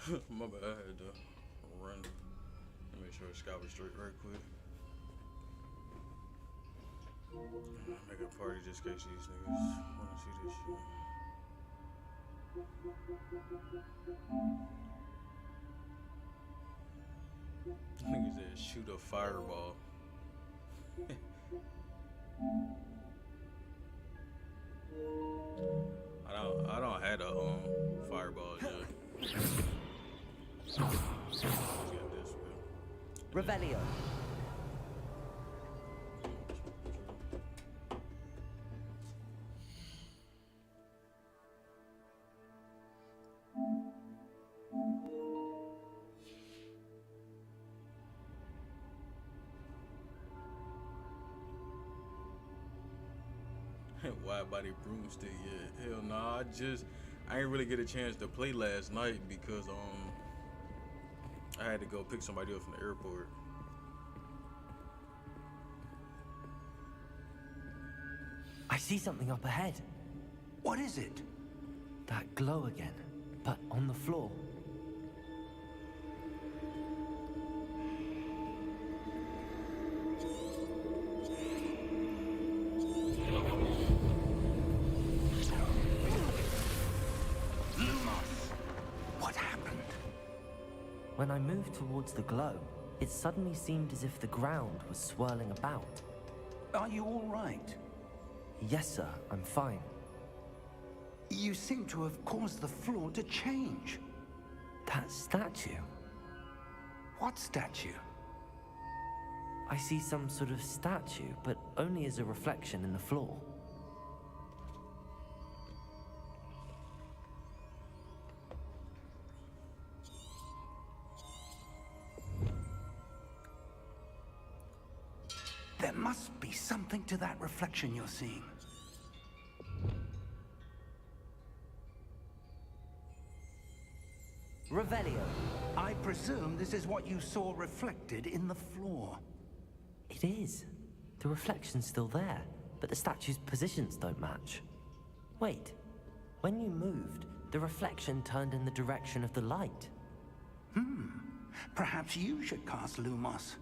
My bad, I had to run and make sure the sky was straight right quick. Make a party just in case these niggas wanna see this shit. Niggas said shoot a fireball. I don't had a fireball yet. Let's get this real. Revelio. Wide body broomstick, yeah. Hell no, I ain't really get a chance to play last night because I had to go pick somebody up from the airport. I see something up ahead. What is it? That glow again, but on the floor. When I moved towards the glow, it suddenly seemed as if the ground was swirling about. Are you all right? Yes, sir, I'm fine. You seem to have caused the floor to change. That statue? What statue? I see some sort of statue, but only as a reflection in the floor. There must be something to that reflection you're seeing. Revelio. I presume this is what you saw reflected in the floor. It is. The reflection's still there, but the statue's positions don't match. Wait. When you moved, the reflection turned in the direction of the light. Perhaps you should cast Lumos.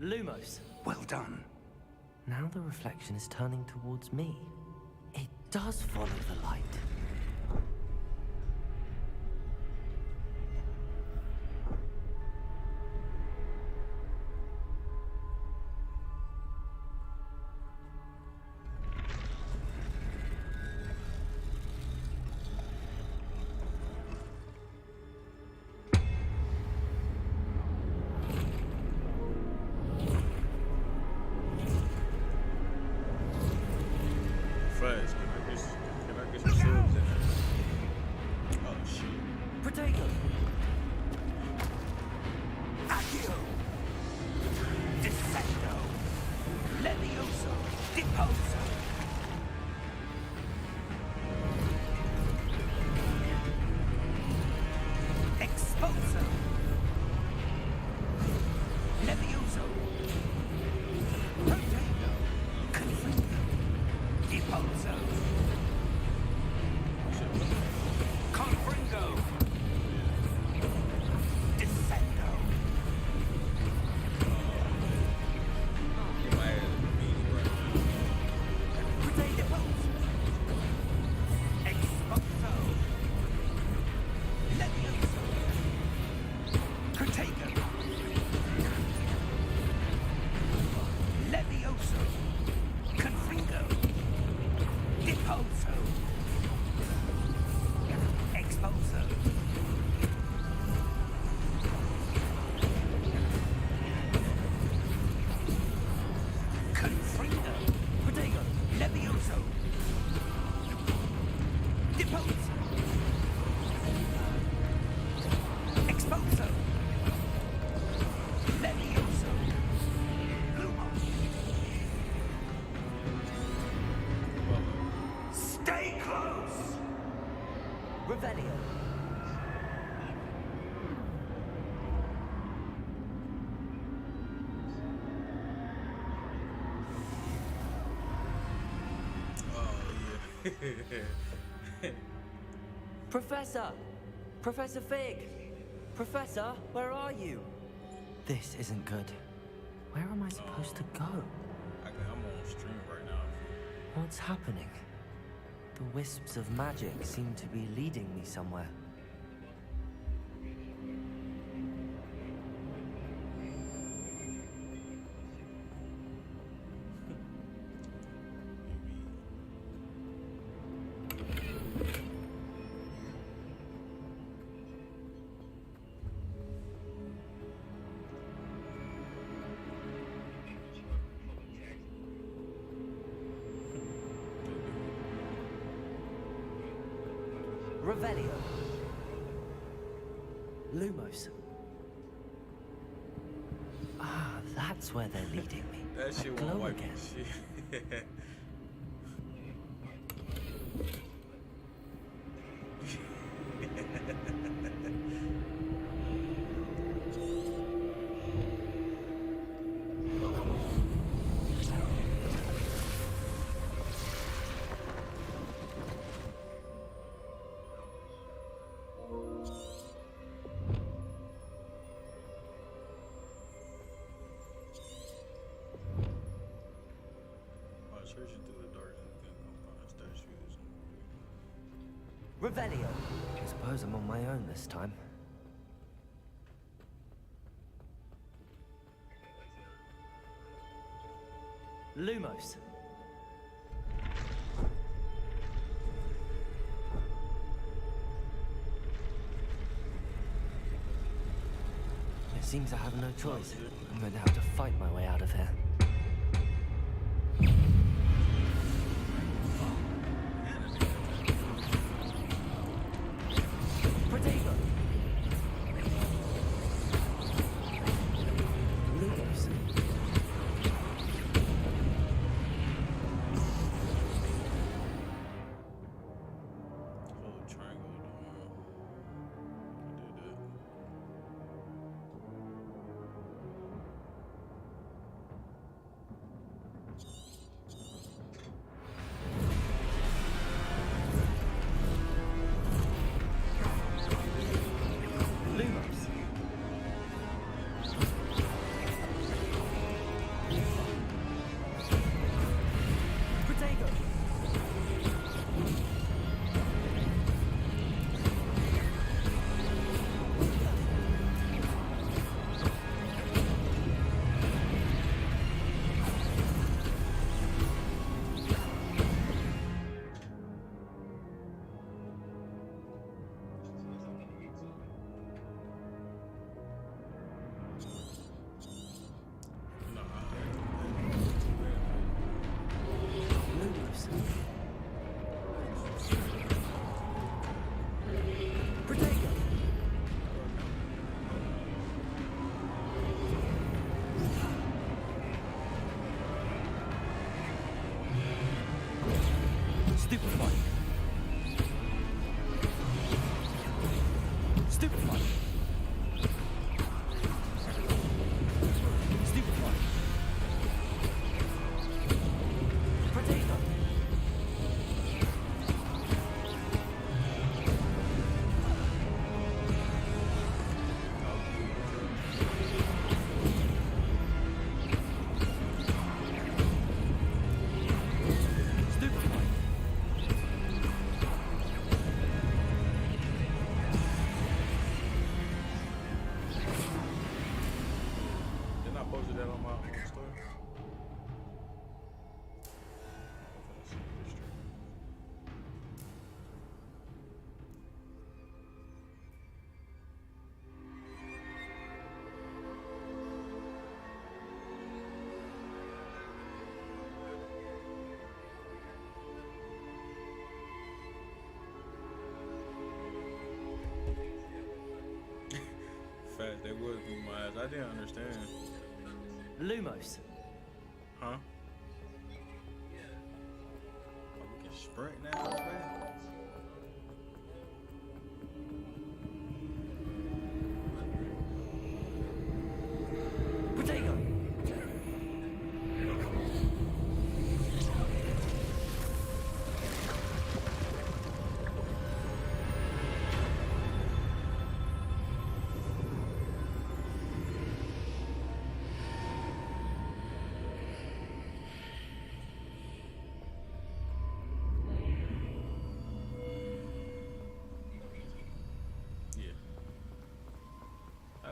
Lumos. Well done. Now the reflection is turning towards me. It does follow the light. Fast, can I get some subs in there? Oh shit. Protego! Accio! Descendo! Levioso! Deposo! Exposo! Levioso! Protego! Confringo! Deposo! Confringo! Descendo! Get my ass beat right now. Professor! Professor Fig! Professor, where are you? This isn't good. Where am I supposed to go? I'm on stream right now. What's happening? The wisps of magic seem to be leading me somewhere. Revelio. Lumos. Ah, that's where they're leading me. That shit Glow won't wipe again. shit. Searching through the dark and find statues. Revelio. I suppose I'm on my own this time. Lumos. It seems I have no choice. I'm going to have to fight my way out of here. Protego. Lumos. Hold triangle down. I did that. Lumos. Protego. No, Lumos. Protego. Stupefy. Stupefy. Stupefy. Protego. Stupefy. didn't I posted that on my story? Fast, they would through my eyes. I didn't understand. Lumos. Huh? Oh, we can sprint now, man. Protego.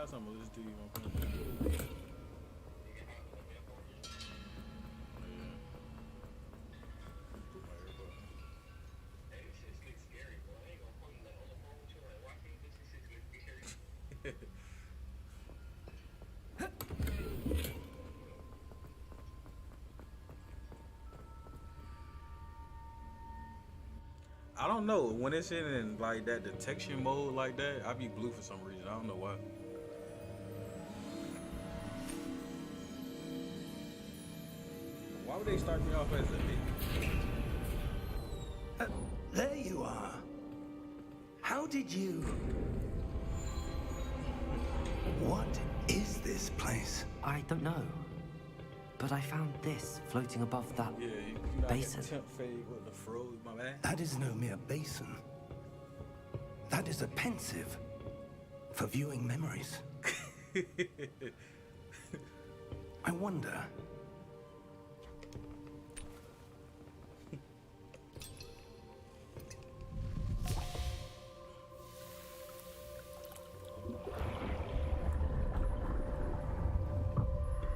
got something to listen to you, my friend. I don't know. When it's in like that detection mode like that, I be blue for some reason. I don't know why. Why would they start me off as a big? There you are. How did you... What is this place? I don't know. But I found this floating above that Yeah, you know, basin. Temp fade with the froze, my man. That is no mere basin. That is a pensive for viewing memories. I wonder...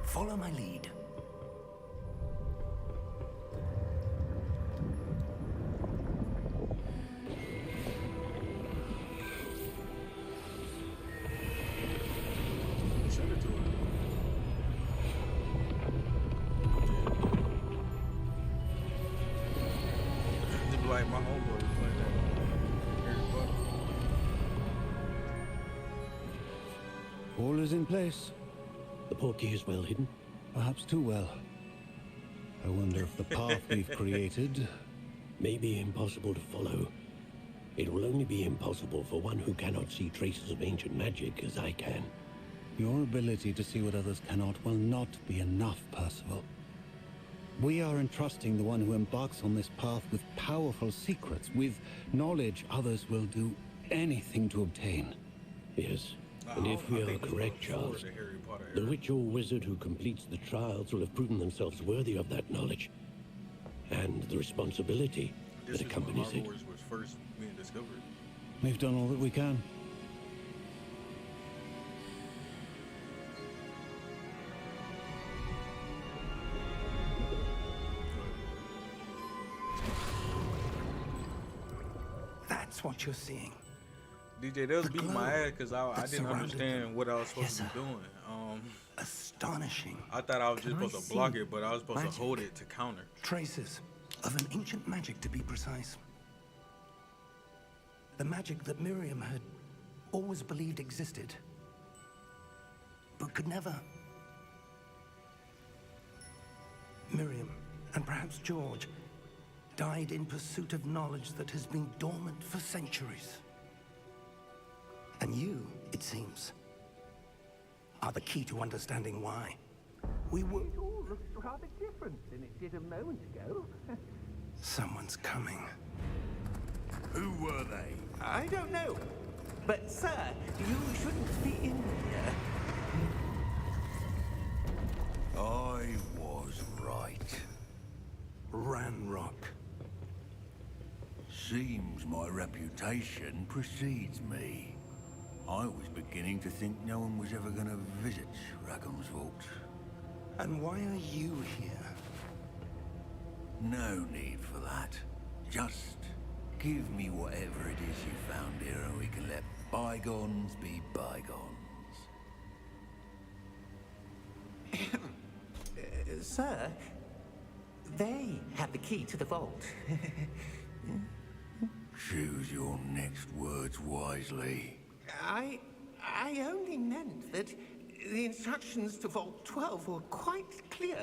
Follow my lead. Send it to her. They be like my homeboy was playing that. Harry Potter. All is in place. The portkey is well hidden. Perhaps too well. I wonder if the path we've created... May be impossible to follow. It will only be impossible for one who cannot see traces of ancient magic as I can. Your ability to see what others cannot will not be enough, Percival. We are entrusting the one who embarks on this path with powerful secrets, with knowledge others will do anything to obtain. Yes, and if we are correct, Charles, the witch or wizard who completes the trials will have proven themselves worthy of that knowledge. And the responsibility that accompanies it. Hogwarts was first being discovered. We've done all that we can. That's what you're seeing. DJ, they was The beating glow my ass because I that didn't surrounded understand them. what I was supposed to Yes, be doing. Astonishing. I thought I was just Can I supposed to block see it, but I was supposed magic? to hold it to counter. Traces of an ancient magic, to be precise. The magic that Miriam had always believed existed, but could never. Miriam, and perhaps George, died in pursuit of knowledge that has been dormant for centuries. And you, it seems, are the key to understanding why. We were... It all looks rather different than it did a moment ago. Someone's coming. Who were they? I don't know. But, sir, you shouldn't be in here. I was right. Ranrock. Seems my reputation precedes me. I was beginning to think no one was ever going to visit Rackham's vault. And why are you here? No need for that. Just give me whatever it is you found here and we can let bygones be bygones. Sir, they have the key to the vault. Choose your next words wisely. I only meant that the instructions to Vault 12 were quite clear.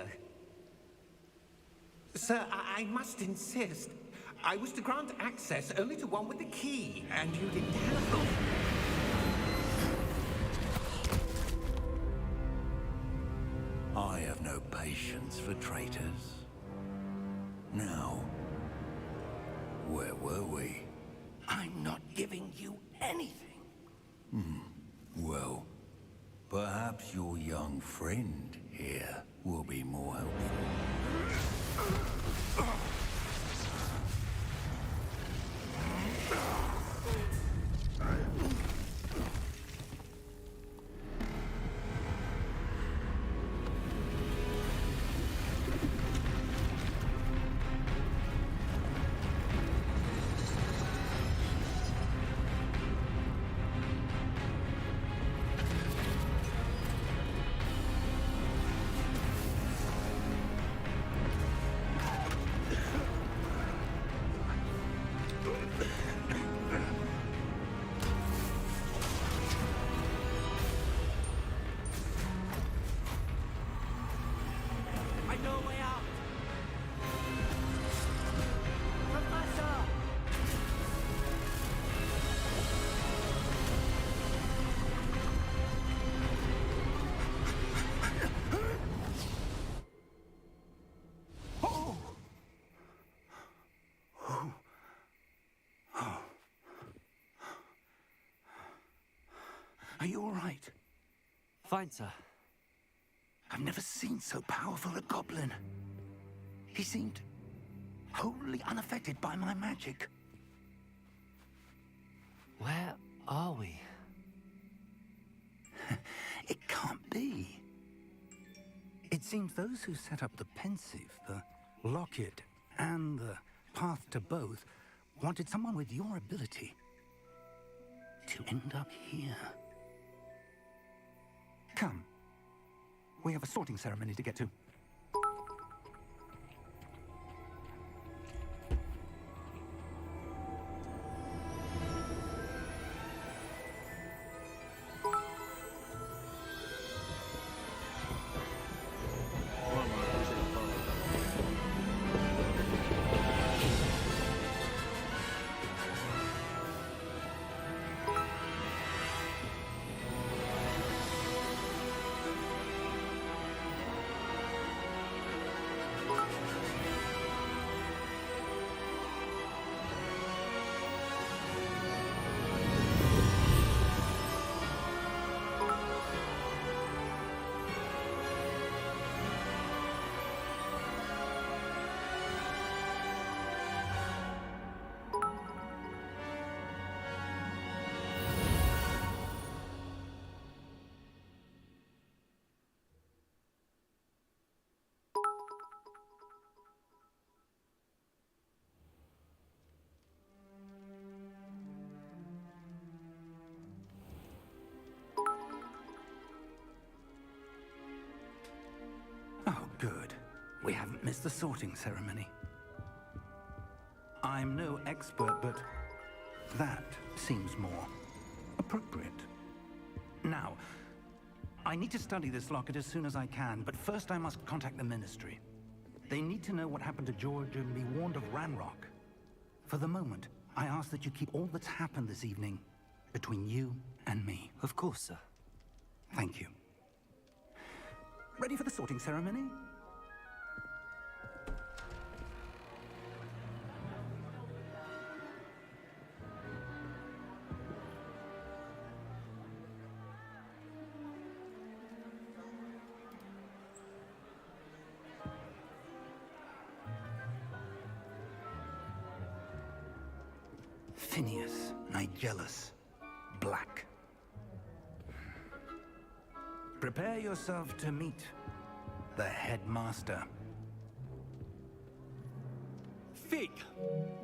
Sir, I must insist. I was to grant access only to one with the key, and you didn't have them. I have no patience for traitors. Now, where were we? I'm not giving you anything. Well, perhaps your young friend here will be more helpful. Are you all right? Fine, sir. I've never seen so powerful a goblin. He seemed wholly unaffected by my magic. Where are we? It can't be. It seems those who set up the Pensieve, the Locket, and the Path to Both wanted someone with your ability to end up here. Come. We have a sorting ceremony to get to. Oh, good. We haven't missed the sorting ceremony. I'm no expert, but that seems more appropriate. Now, I need to study this locket as soon as I can, but first I must contact the Ministry. They need to know what happened to George and be warned of Ranrock. For the moment, I ask that you keep all that's happened this evening between you and me. Of course, sir. Thank you. Ready for the sorting ceremony? Phineas, Nigellus, Black. Prepare yourself to meet the headmaster. Fig,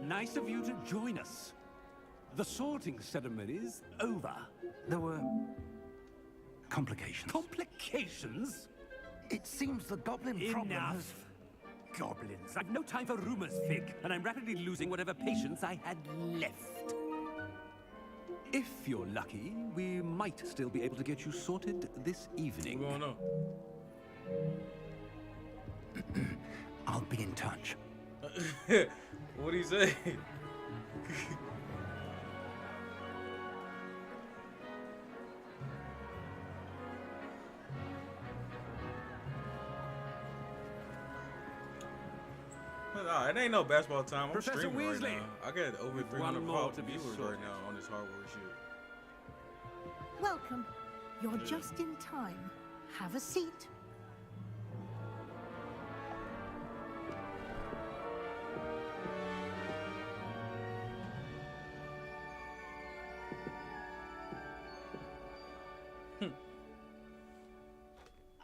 nice of you to join us. The sorting ceremony's over. There were complications. Complications? It seems the goblin problem has... Enough. Goblins. I've no time for rumors, Fig, and I'm rapidly losing whatever patience I had left. If you're lucky, we might still be able to get you sorted this evening. What's going on? I'll be in touch. What'd he say? Nah, it ain't no basketball time. I'm Professor streaming Weasley, right now. I got over with 300 one more to be viewers sorted. right now on this Hogwarts shit. Welcome. You're just in time. Have a seat.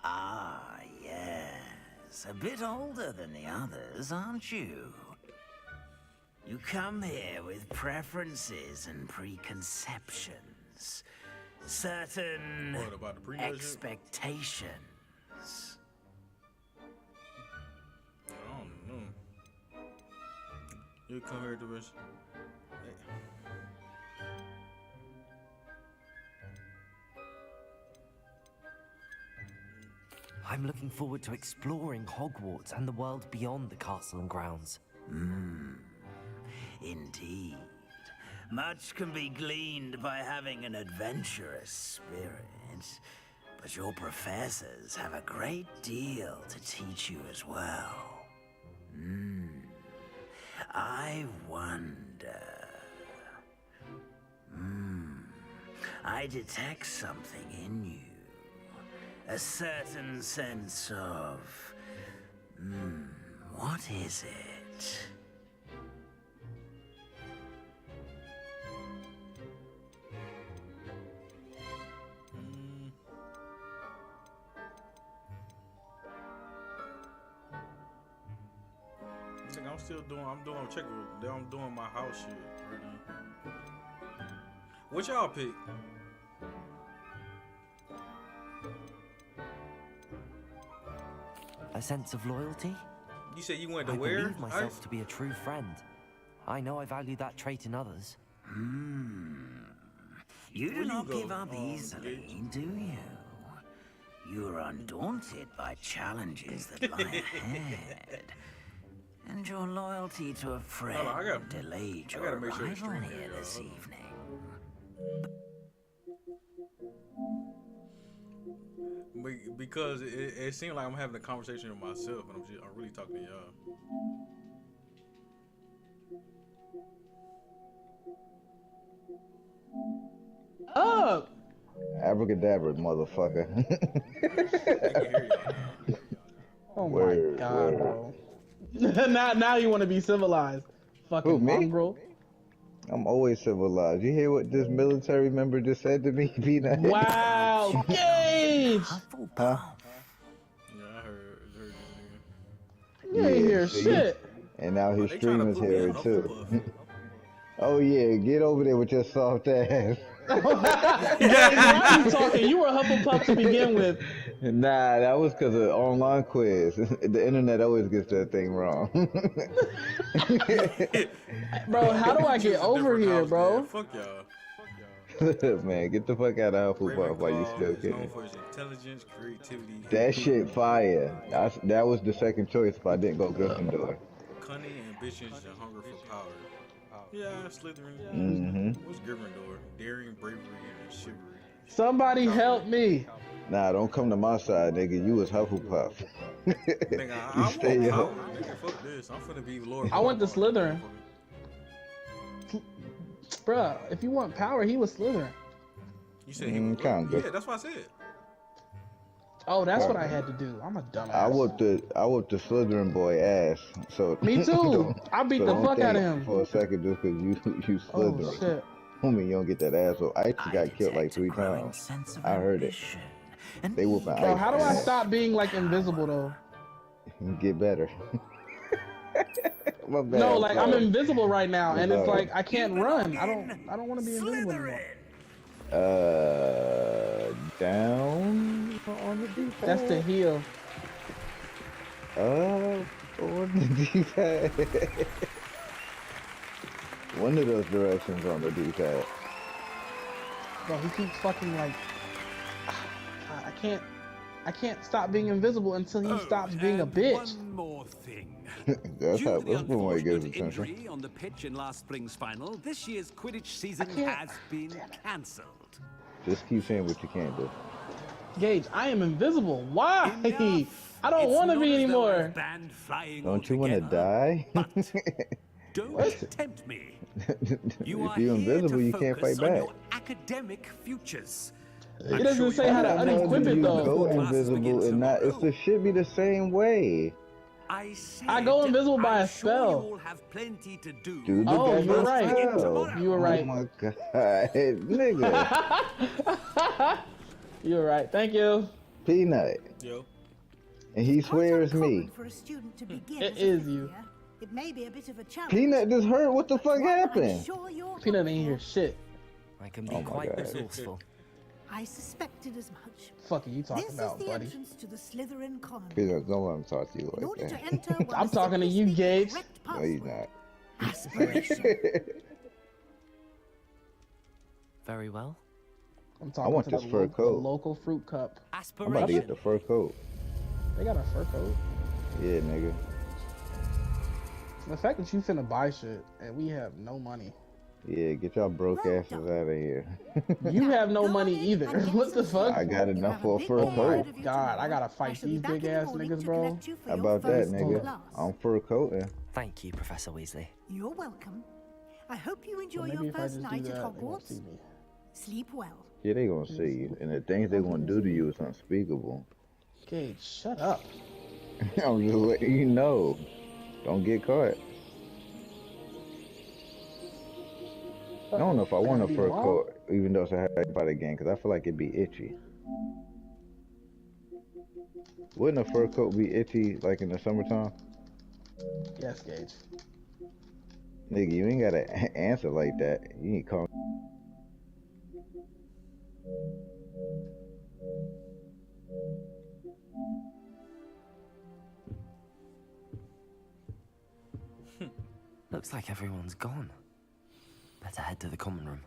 Ah, yes. A bit older than the others, aren't you? You come here with preferences and preconceptions. Certain What about the pre-nut shit? expectations. I don't know. You come here to us. I'm looking forward to exploring Hogwarts and the world beyond the castle and grounds. Indeed. Much can be gleaned by having an adventurous spirit, but your professors have a great deal to teach you as well. I wonder... I detect something in you. A certain sense of... what is it? I'm doing my house shit right now. What y'all pick? A sense of loyalty? You said you went to I where? believe myself to be a true friend. I know I value that trait in others. You do not give up easily, do you? You are undaunted by challenges that lie ahead. And your loyalty to a friend delayed your arrival here this evening. Because it seemed like I'm having a conversation with myself, and I'm really talking to y'all. Oh! Abracadabra, motherfucker. Oh my god, bro. now you want to be civilized. Fucking mongrel. I'm always civilized. You hear what this military member just said to me, Peanut? Wow, Gage! Huh? Yeah, I heard You ain't hear shit. And now his streamers hear it too. Oh yeah, get over there with your soft ass. Gage, why are you talking? You were a Hufflepuff to begin with. Nah, that was because of online quiz. The internet always gets that thing wrong. Bro, how do I get over here, bro? Fuck y'all. Man, get the fuck out of Hufflepuff while you still can. Intelligence, creativity. That shit fire. That was the second choice if I didn't go Gryffindor. Cunning, ambitious, and hunger for power. Yeah, Slytherin. What's Gryffindor? Daring, bravery, and chivalry. Somebody help me. Nah, don't come to my side, nigga. You was Hufflepuff. Nigga, I want power. Nigga, fuck this. I'm finna be Lord. I went to Slytherin. Bruh, if you want power, he was Slytherin. You said he was kinda. Yeah, that's what I said. Oh, that's what I had to do. I'm a dumbass. I whooped the Slytherin boy ass. So me too. I beat the fuck out of him for a second just because you Slytherin. Oh shit. Homie, you don't get that ass. So I actually got killed like 3 times. I heard it. They whooping ice. Bro, how do I stop being like invisible though? Get better. My bad, no, like sorry. I'm invisible right now, and it's like I can't run. I don't want to be invisible anymore. Down on the D-pad. That's the heel. On the D-pad. One of those directions on the D-pad. Bro, he keeps fucking like. I can't stop being invisible until he stops being a bitch. One more thing. That's Due how. to the That's one way he gets unfortunate attention. injury on the pitch in last spring's final, this year's Quidditch season has been cancelled. Just keep saying what you can't do. Gage, I am invisible. Why? I don't want to be anymore. Don't you want to die? Don't tempt me. If you're invisible, you can't fight back. Academic futures. It doesn't say how to unequip it though. Go invisible and not. It should be the same way. I go invisible by a spell. Dude, oh, you're right. You were right. Oh my god, nigga. You're right. Thank you. Peanut. Yo. And he swears me. For a student to begin It is you. It may be a bit of a challenge. Peanut just heard what the fuck happened. Peanut ain't hear shit. I can be quite resourceful. I suspected as much. Fuck are you talking about, This is the buddy? entrance to the Slytherin Common. Peanut, don't let him talk to you In like order that. to enter, one I'm talking to you, Gage. No, he's not. Aspiration. Very well. I'm I talking want to this the fur coat. local fruit cup. I'm about to get the fur coat. They got a fur coat. Yeah, nigga. The fact that you finna buy shit and we have no money. Yeah, get y'all broke asses out of here. You have no money either. What the fuck? I got enough for a fur Oh my coat. god, I gotta fight these big ass niggas, bro. How about that, nigga? I'm fur coating. Thank you, Professor Weasley. You're welcome. I hope you enjoy Maybe your if I first just do night at that, they won't Hogwarts. see me. Sleep well. Yeah, they gonna see you, and the things they gonna do to you is unspeakable. Gage, shut up. I'm just letting you know. Don't get caught. I don't know if I want a fur coat, even though it's a Harry Potter game, because I feel like it'd be itchy. Wouldn't a fur coat be itchy, like in the summertime? Yes, Gage. Nigga, you ain't gotta answer like that. You ain't call. Looks like everyone's gone. Better head to the common room.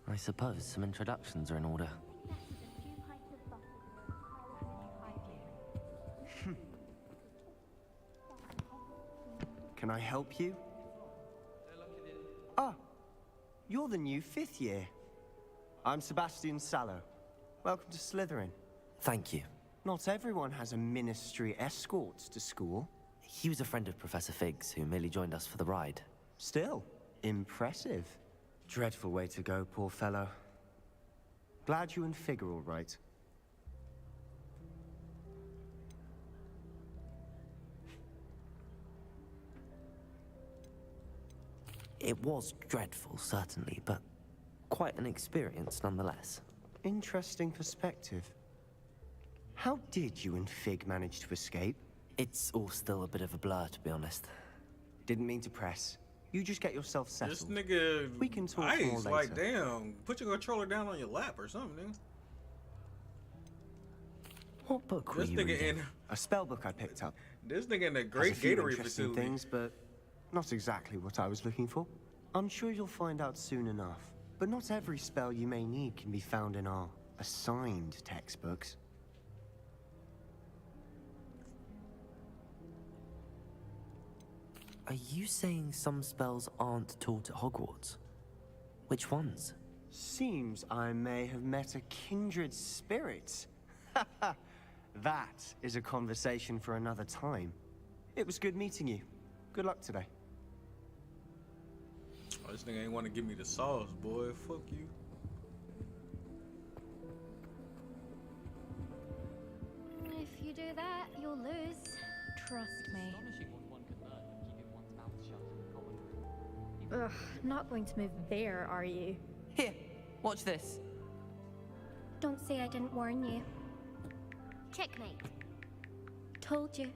I suppose some introductions are in order. Can I help you? Ah, you're the new 5th year. I'm Sebastian Sallow. Welcome to Slytherin. Thank you. Not everyone has a ministry escort to school. He was a friend of Professor Fig's, who merely joined us for the ride. Still, impressive. Dreadful way to go, poor fellow. Glad you and Fig are all right. It was dreadful, certainly, but quite an experience nonetheless. Interesting perspective. How did you and Fig manage to escape? It's all still a bit of a blur, to be honest. Didn't mean to press. You just get yourself settled. This nigga, we can talk ice, more later. like, damn, put your controller down on your lap or something, nigga. What book were you reading? A spell book I picked up. This nigga in the Great Has a few Gatorade interesting facility. things, but not exactly what I was looking for. I'm sure you'll find out soon enough. But not every spell you may need can be found in our assigned textbooks. Are you saying some spells aren't taught at Hogwarts? Which ones? Seems I may have met a kindred spirit. That is a conversation for another time. It was good meeting you. Good luck today. Oh, this nigga ain't want to give me the sauce, boy. Fuck you. If you do that, you'll lose. Trust me. Ugh, not going to move there, are you? Here, watch this. Don't say I didn't warn you. Checkmate. Told you.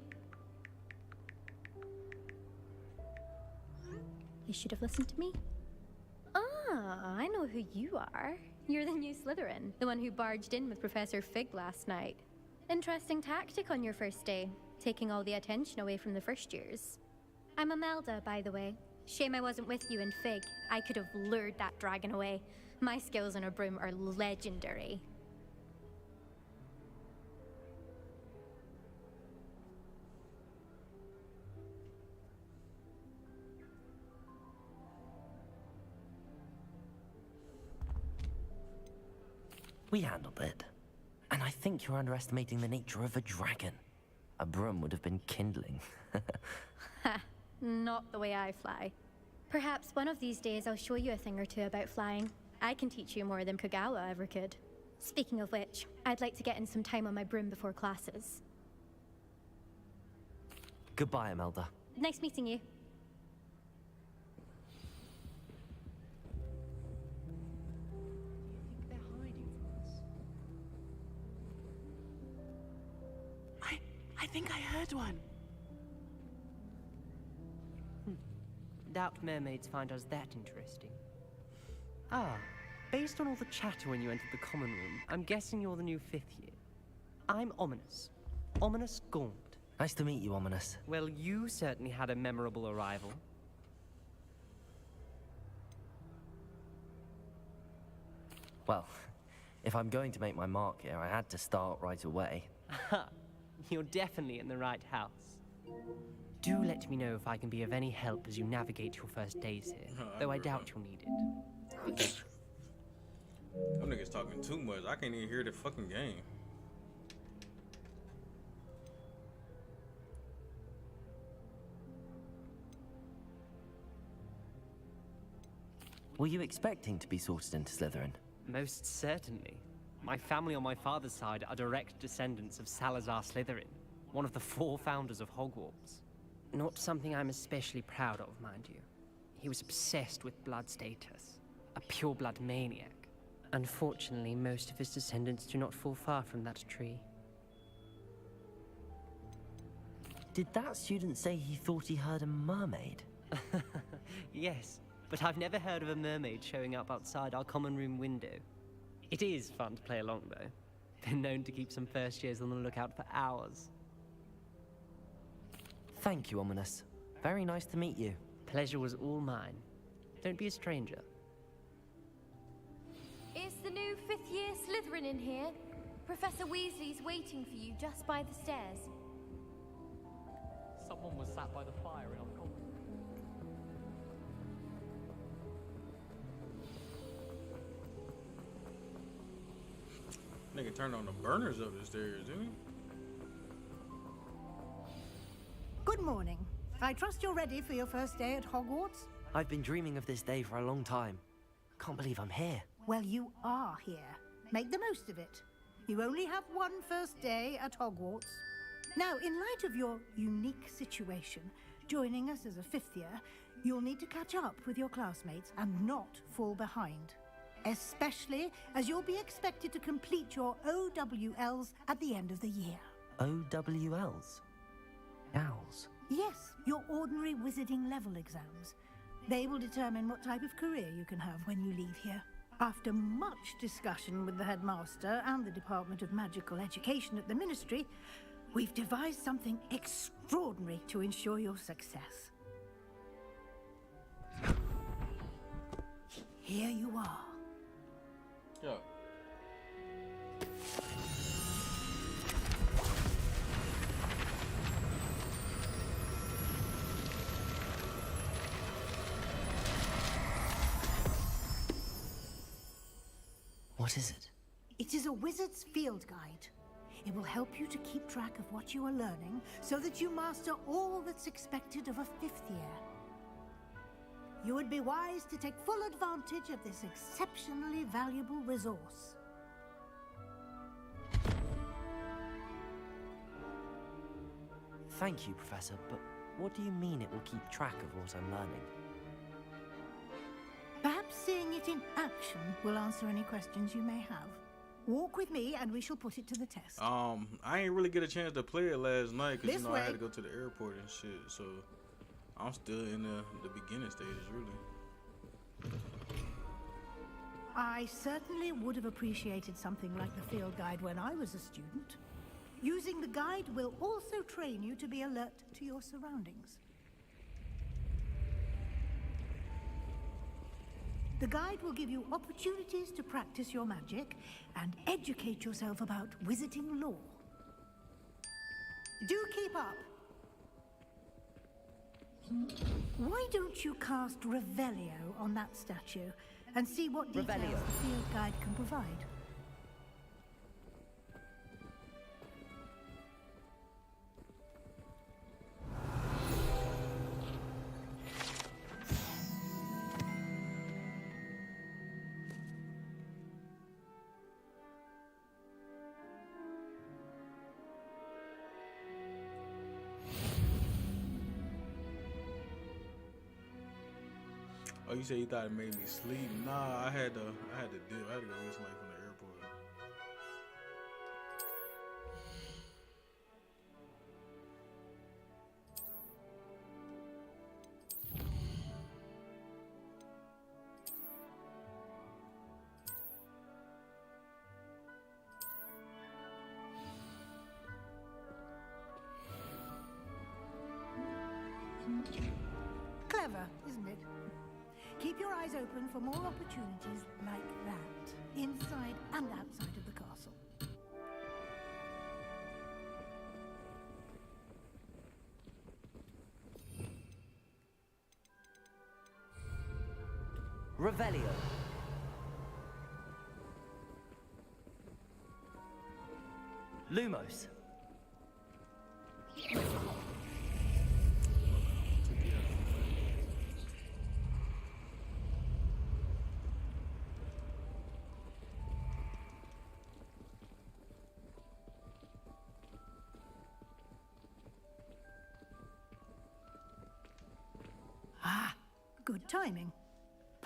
You should have listened to me. Ah, I know who you are. You're the new Slytherin, the one who barged in with Professor Fig last night. Interesting tactic on your first day, taking all the attention away from the first years. I'm Imelda, by the way. Shame I wasn't with you in Fig. I could have lured that dragon away. My skills on a broom are legendary. We handled it. And I think you're underestimating the nature of a dragon. A broom would have been kindling. Ha, not the way I fly. Perhaps one of these days I'll show you a thing or two about flying. I can teach you more than Kogawa ever could. Speaking of which, I'd like to get in some time on my broom before classes. Goodbye, Imelda. Nice meeting you. I think I heard one. Doubt mermaids find us that interesting. Ah, based on all the chatter when you entered the common room, I'm guessing you're the new 5th year. I'm Ominous. Ominous Gaunt. Nice to meet you, Ominous. Well, you certainly had a memorable arrival. Well, if I'm going to make my mark here, I had to start right away. You're definitely in the right house. Do let me know if I can be of any help as you navigate your first days here, though I doubt you'll need it. Them niggas talking too much. I can't even hear the fucking game. Were you expecting to be sorted into Slytherin? Most certainly. My family on my father's side are direct descendants of Salazar Slytherin, one of the 4 founders of Hogwarts. Not something I'm especially proud of, mind you. He was obsessed with blood status, a pure-blood maniac. Unfortunately, most of his descendants do not fall far from that tree. Did that student say he thought he heard a mermaid? Yes, but I've never heard of a mermaid showing up outside our common room window. It is fun to play along, though. Been known to keep some first years on the lookout for hours. Thank you, Ominous. Very nice to meet you. Pleasure was all mine. Don't be a stranger. Is the new 5th year Slytherin in here? Professor Weasley's waiting for you just by the stairs. Someone was sat by the fire in our common. Nigga turned on the burners up the stairs, didn't he? Good morning. I trust you're ready for your first day at Hogwarts? I've been dreaming of this day for a long time. Can't believe I'm here. Well, you are here. Make the most of it. You only have one first day at Hogwarts. Now, in light of your unique situation, joining us as a 5th year, you'll need to catch up with your classmates and not fall behind. Especially as you'll be expected to complete your OWLs at the end of the year. OWLs? Owls? Yes, your ordinary wizarding level exams. They will determine what type of career you can have when you leave here. After much discussion with the headmaster and the Department of Magical Education at the Ministry, we've devised something extraordinary to ensure your success. Here you are. Yeah. What is it? It is a wizard's field guide. It will help you to keep track of what you are learning so that you master all that's expected of a 5th year. You would be wise to take full advantage of this exceptionally valuable resource. Thank you, Professor, but what do you mean it will keep track of what I'm learning? Perhaps seeing it in action will answer any questions you may have. Walk with me and we shall put it to the test. I ain't really get a chance to play it last night because, you know, This I had way. to go to the airport and shit. So I'm still in the beginning stages, really. I certainly would have appreciated something like the field guide when I was a student. Using the guide will also train you to be alert to your surroundings. The guide will give you opportunities to practice your magic and educate yourself about wizarding lore. Do keep up. Why don't you cast Revelio on that statue and see what details Revelio. the field guide can provide? Oh, you said you thought it made me sleep? Nah, I had to dip. I had to go get somebody from the airport. eyes open for more opportunities like that, inside and outside of the castle. Revelio. Lumos. Ah, good timing.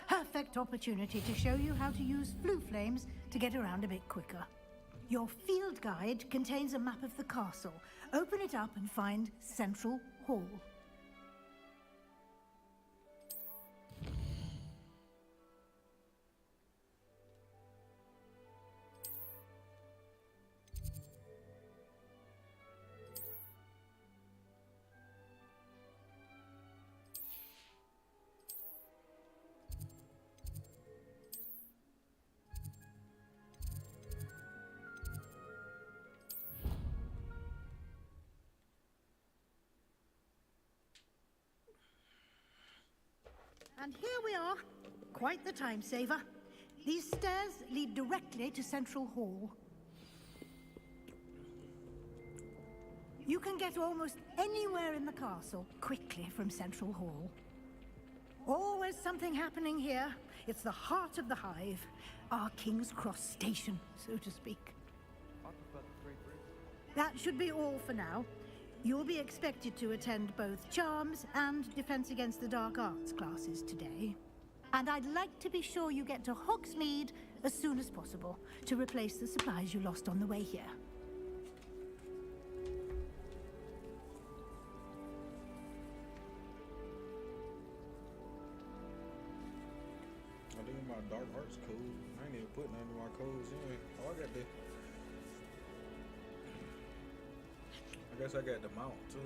Perfect opportunity to show you how to use flue flames to get around a bit quicker. Your field guide contains a map of the castle. Open it up and find Central Hall. And here we are. Quite the time saver. These stairs lead directly to Central Hall. You can get almost anywhere in the castle quickly from Central Hall. Always something happening here. It's the heart of the hive. Our King's Cross station, so to speak. That should be all for now. You'll be expected to attend both Charms and Defense Against the Dark Arts classes today. And I'd like to be sure you get to Hogsmeade as soon as possible to replace the supplies you lost on the way here. I think my dark arts code. I ain't even put none of my codes in. Oh, I got the. I guess I got the mount too.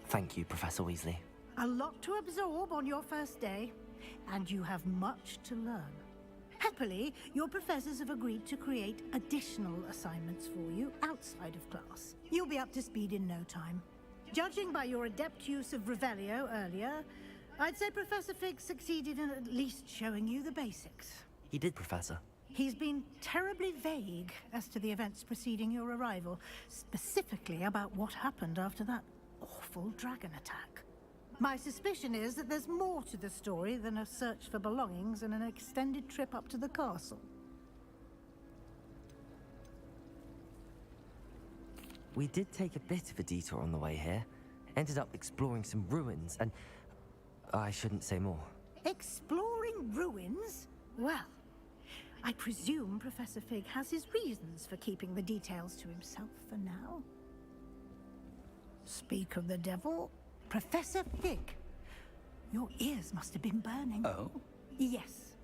Thank you, Professor Weasley. A lot to absorb on your first day, and you have much to learn. Happily, your professors have agreed to create additional assignments for you outside of class. You'll be up to speed in no time. Judging by your adept use of Revelio earlier, I'd say Professor Fig succeeded in at least showing you the basics. He did, Professor. He's been terribly vague as to the events preceding your arrival, specifically about what happened after that awful dragon attack. My suspicion is that there's more to the story than a search for belongings and an extended trip up to the castle. We did take a bit of a detour on the way here. Ended up exploring some ruins and... I shouldn't say more. Exploring ruins? Well, I presume Professor Fig has his reasons for keeping the details to himself for now. Speak of the devil, Professor Fig. Your ears must have been burning. Oh? Yes.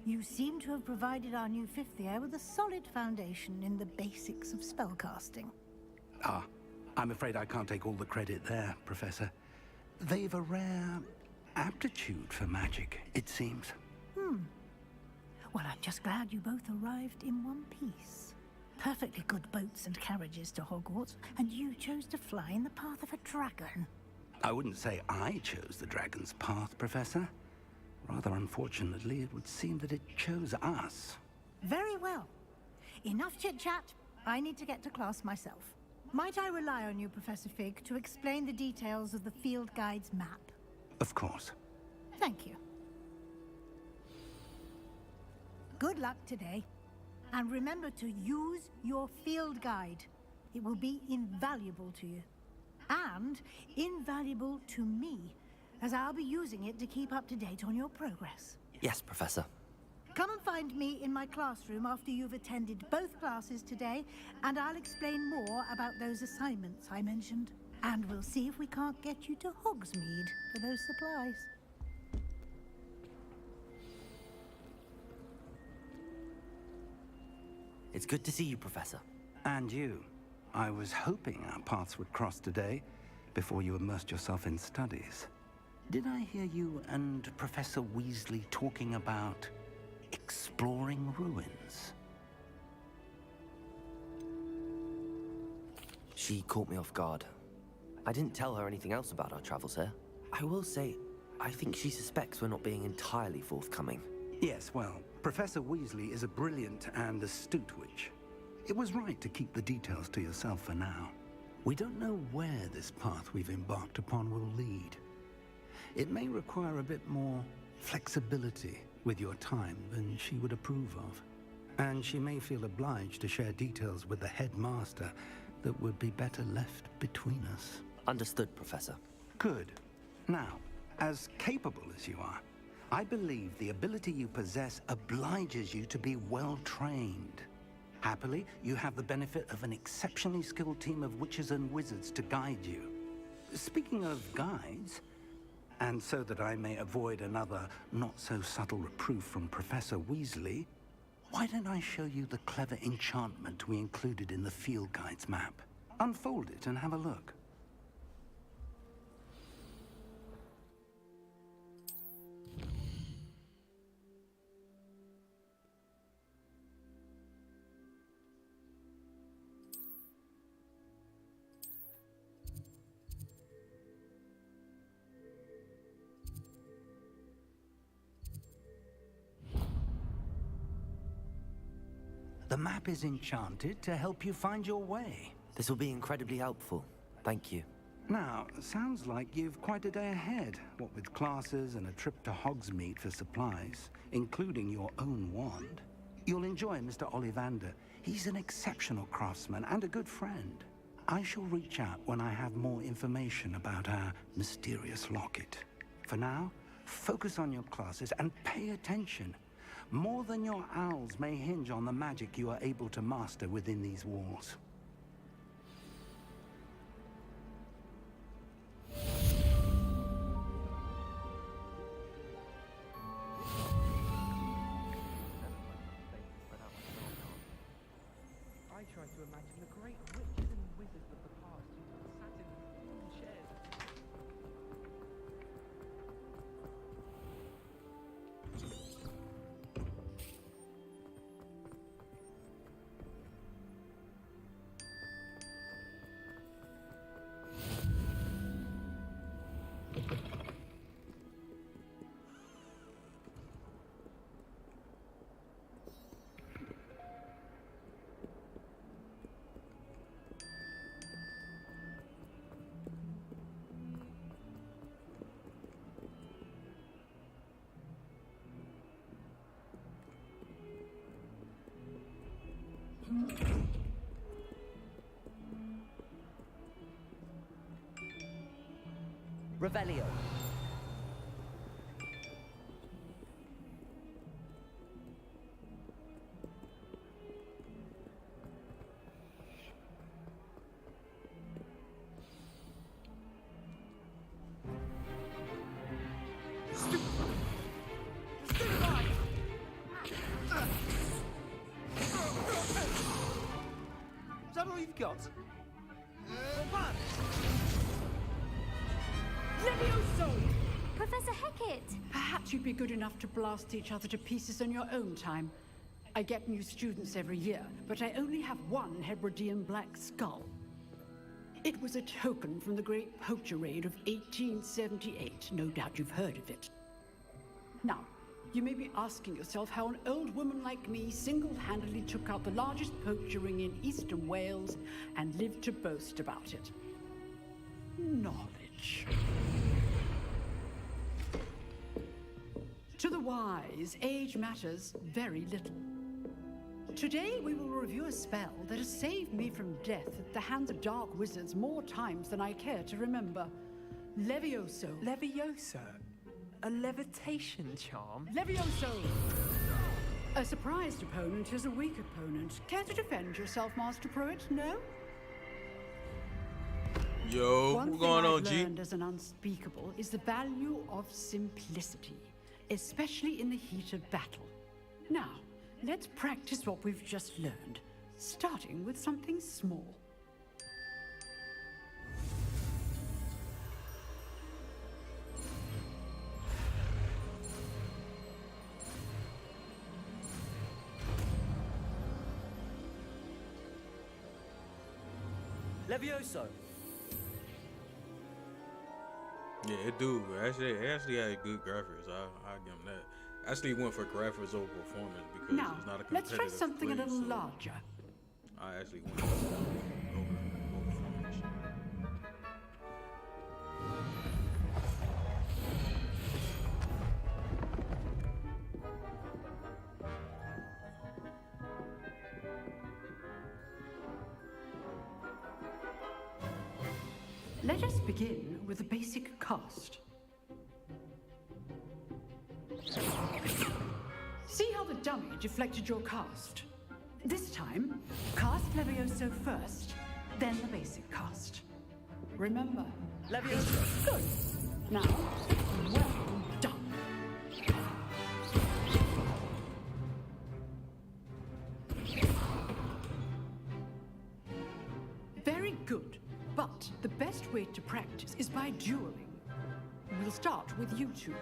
You seem to have provided our new fifth year with a solid foundation in the basics of spellcasting. Ah, I'm afraid I can't take all the credit there, Professor. They've a rare aptitude for magic, it seems. Well, I'm just glad you both arrived in one piece. Perfectly good boats and carriages to Hogwarts, and you chose to fly in the path of a dragon. I wouldn't say I chose the dragon's path, Professor. Rather unfortunately, it would seem that it chose us. Very well. Enough chit-chat. I need to get to class myself. Might I rely on you, Professor Fig, to explain the details of the field guide's map? Of course. Thank you. Good luck today. And remember to use your field guide. It will be invaluable to you. And invaluable to me, as I'll be using it to keep up to date on your progress. Yes, Professor. Come and find me in my classroom after you've attended both classes today, and I'll explain more about those assignments I mentioned. And we'll see if we can't get you to Hogsmeade for those supplies. It's good to see you, Professor. And you. I was hoping our paths would cross today, before you immersed yourself in studies. Did I hear you and Professor Weasley talking about exploring ruins? She caught me off guard. I didn't tell her anything else about our travels here. I will say, I think she suspects we're not being entirely forthcoming. Yes, well, Professor Weasley is a brilliant and astute witch. It was right to keep the details to yourself for now. We don't know where this path we've embarked upon will lead. It may require a bit more flexibility with your time than she would approve of. And she may feel obliged to share details with the headmaster that would be better left between us. Understood, Professor. Good. Now, as capable as you are, I believe the ability you possess obliges you to be well trained. Happily, you have the benefit of an exceptionally skilled team of witches and wizards to guide you. Speaking of guides, and so that I may avoid another not-so-subtle reproof from Professor Weasley, why don't I show you the clever enchantment we included in the field guide's map? Unfold it and have a look. The map is enchanted to help you find your way. This will be incredibly helpful. Thank you. Now, sounds like you've quite a day ahead, what with classes and a trip to Hogsmeade for supplies, including your own wand. You'll enjoy Mr. Ollivander. He's an exceptional craftsman and a good friend. I shall reach out when I have more information about our mysterious locket. For now, focus on your classes and pay attention. More than your owls may hinge on the magic you are able to master within these walls. I try to imagine the great witches and wizards of the past who sat in wooden chairs. Revelio. Is that all you've got? Levioso! Professor Hecat! Perhaps you'd be good enough to blast each other to pieces on your own time. I get new students every year, but I only have one Hebridean black skull. It was a token from the Great Poacher Raid of 1878. No doubt you've heard of it. Now, you may be asking yourself how an old woman like me single-handedly took out the largest poacher ring in eastern Wales and lived to boast about it. Knowledge. To the wise, age matters very little. Today we will review a spell that has saved me from death at the hands of dark wizards more times than I care to remember. Levioso. Levioso? A levitation charm? Levioso! A surprised opponent is a weak opponent. Care to defend yourself, Master Pruitt? No? Yo, what's going on, One thing I've G? learned as an unspeakable is the value of simplicity, especially in the heat of battle. Now, let's practice what we've just learned. starting with something small. Levioso! Yeah, it do. It actually had good graphics. I give him that. Actually went for graphics over performance because Now, it's not a let's competitive try something play, a little so larger. I actually went over performance. Let us begin with the basic cast. See how the dummy deflected your cast? This time, cast Levioso first, then the basic cast. Remember, Levioso. Good. Now, well done. Very good. But the best way to practice is by dueling. We'll start with you two.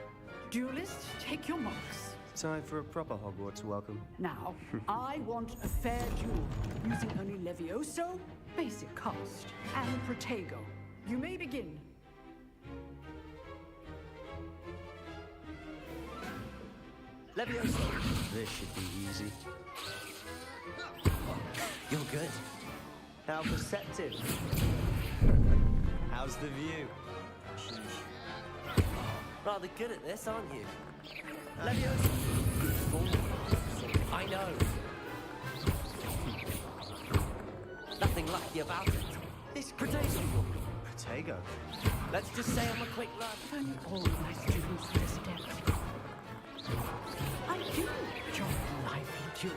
Duelists, take your marks. Time for a proper Hogwarts welcome. Now, I want a fair duel, using only Levioso, basic cast, and Protego. You may begin. Levioso. This should be easy. You're good. How perceptive. How's the view? Rather good at this, aren't you? Levioso. Good form. I know. Nothing lucky about it. This Protego. Protego. Let's just say I'm a quick learner. If only all my students had this depth. I do enjoy a lively duel.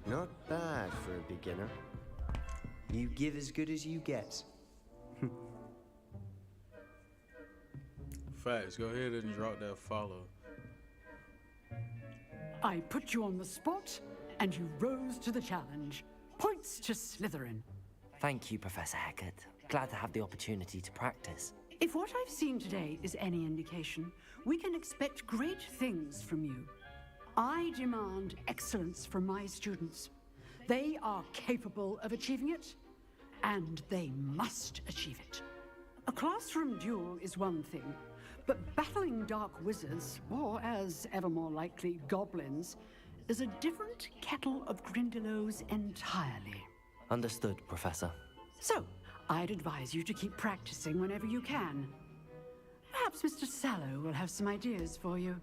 Not bad for a beginner. You give as good as you get. Facts. Go ahead and drop that follow. I put you on the spot, and you rose to the challenge. Points to Slytherin. Thank you, Professor Hecat. Glad to have the opportunity to practice. If what I've seen today is any indication, we can expect great things from you. I demand excellence from my students. They are capable of achieving it, and they must achieve it. A classroom duel is one thing, but battling dark wizards, or as ever more likely, goblins, is a different kettle of Grindylows entirely. Understood, Professor. So, I'd advise you to keep practicing whenever you can. Perhaps Mr. Sallow will have some ideas for you.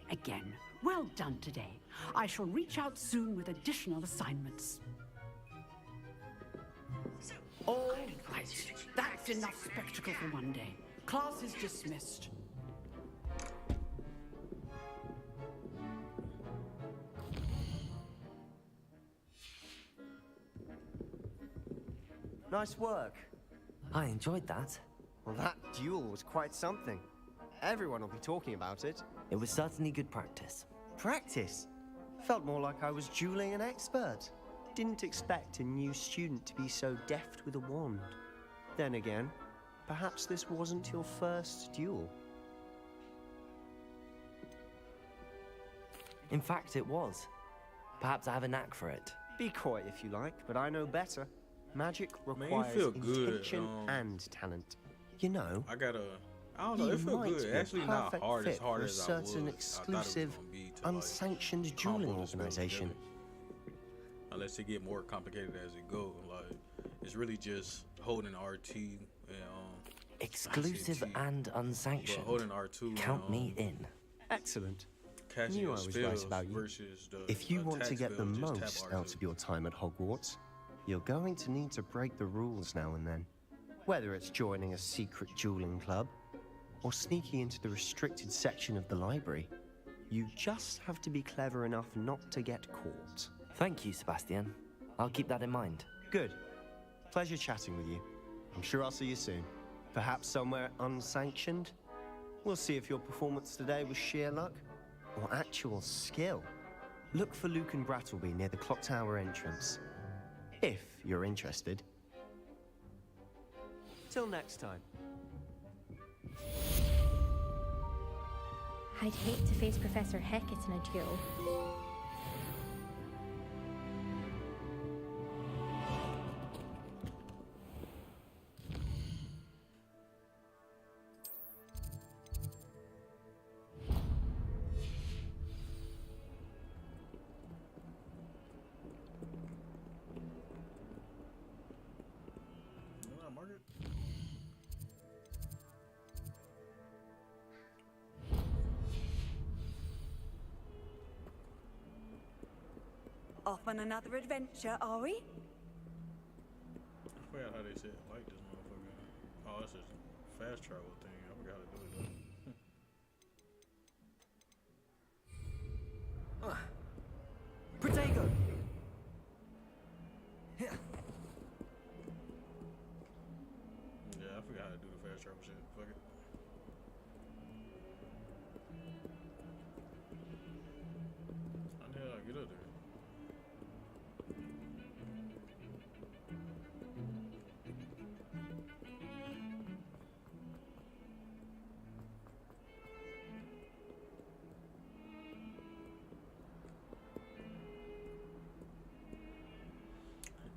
Again, well done today. I shall reach out soon with additional assignments. All right, that's enough spectacle for one day. Class is dismissed. Nice work. I enjoyed that. Well, that duel was quite something. Everyone will be talking about it. It was certainly good practice. Practice? Felt more like I was dueling an expert. Didn't expect a new student to be so deft with a wand. Then again, perhaps this wasn't your first duel. In fact, it was. Perhaps I have a knack for it. Be coy if you like, but I know better. Magic Man, you requires feel good, intention and talent. You know, I don't know, it feel might good. be a Actually not perfect hard as fit hard for a as I certain was. I thought it was exclusive, gonna be to, like, unsanctioned combo dueling the skills organization. together. Unless it get more complicated as it go. Like, it's really just holding RT and Exclusive ICT, and unsanctioned. but holding R2 Count me in. Excellent. catching Knew I your was spells right about you. versus the If you want to attack get the spell, just most tap out R2. of your time at Hogwarts, you're going to need to break the rules now and then. Whether it's joining a secret dueling club, or sneaking into the restricted section of the library, you just have to be clever enough not to get caught. Thank you, Sebastian. I'll keep that in mind. Good. Pleasure chatting with you. I'm sure I'll see you soon. Perhaps somewhere unsanctioned? We'll see if your performance today was sheer luck or actual skill. Look for Luke and Brattleby near the clock tower entrance. If you're interested. Till next time. I'd hate to face Professor Hecat in a duel. Off on another adventure, are we? I forgot how they said like this motherfucker. Oh, it's a fast travel thing. I forgot how to do it though. Protego! Yeah, I forgot how to do the fast travel shit. Fuck it. How the hell I get up there?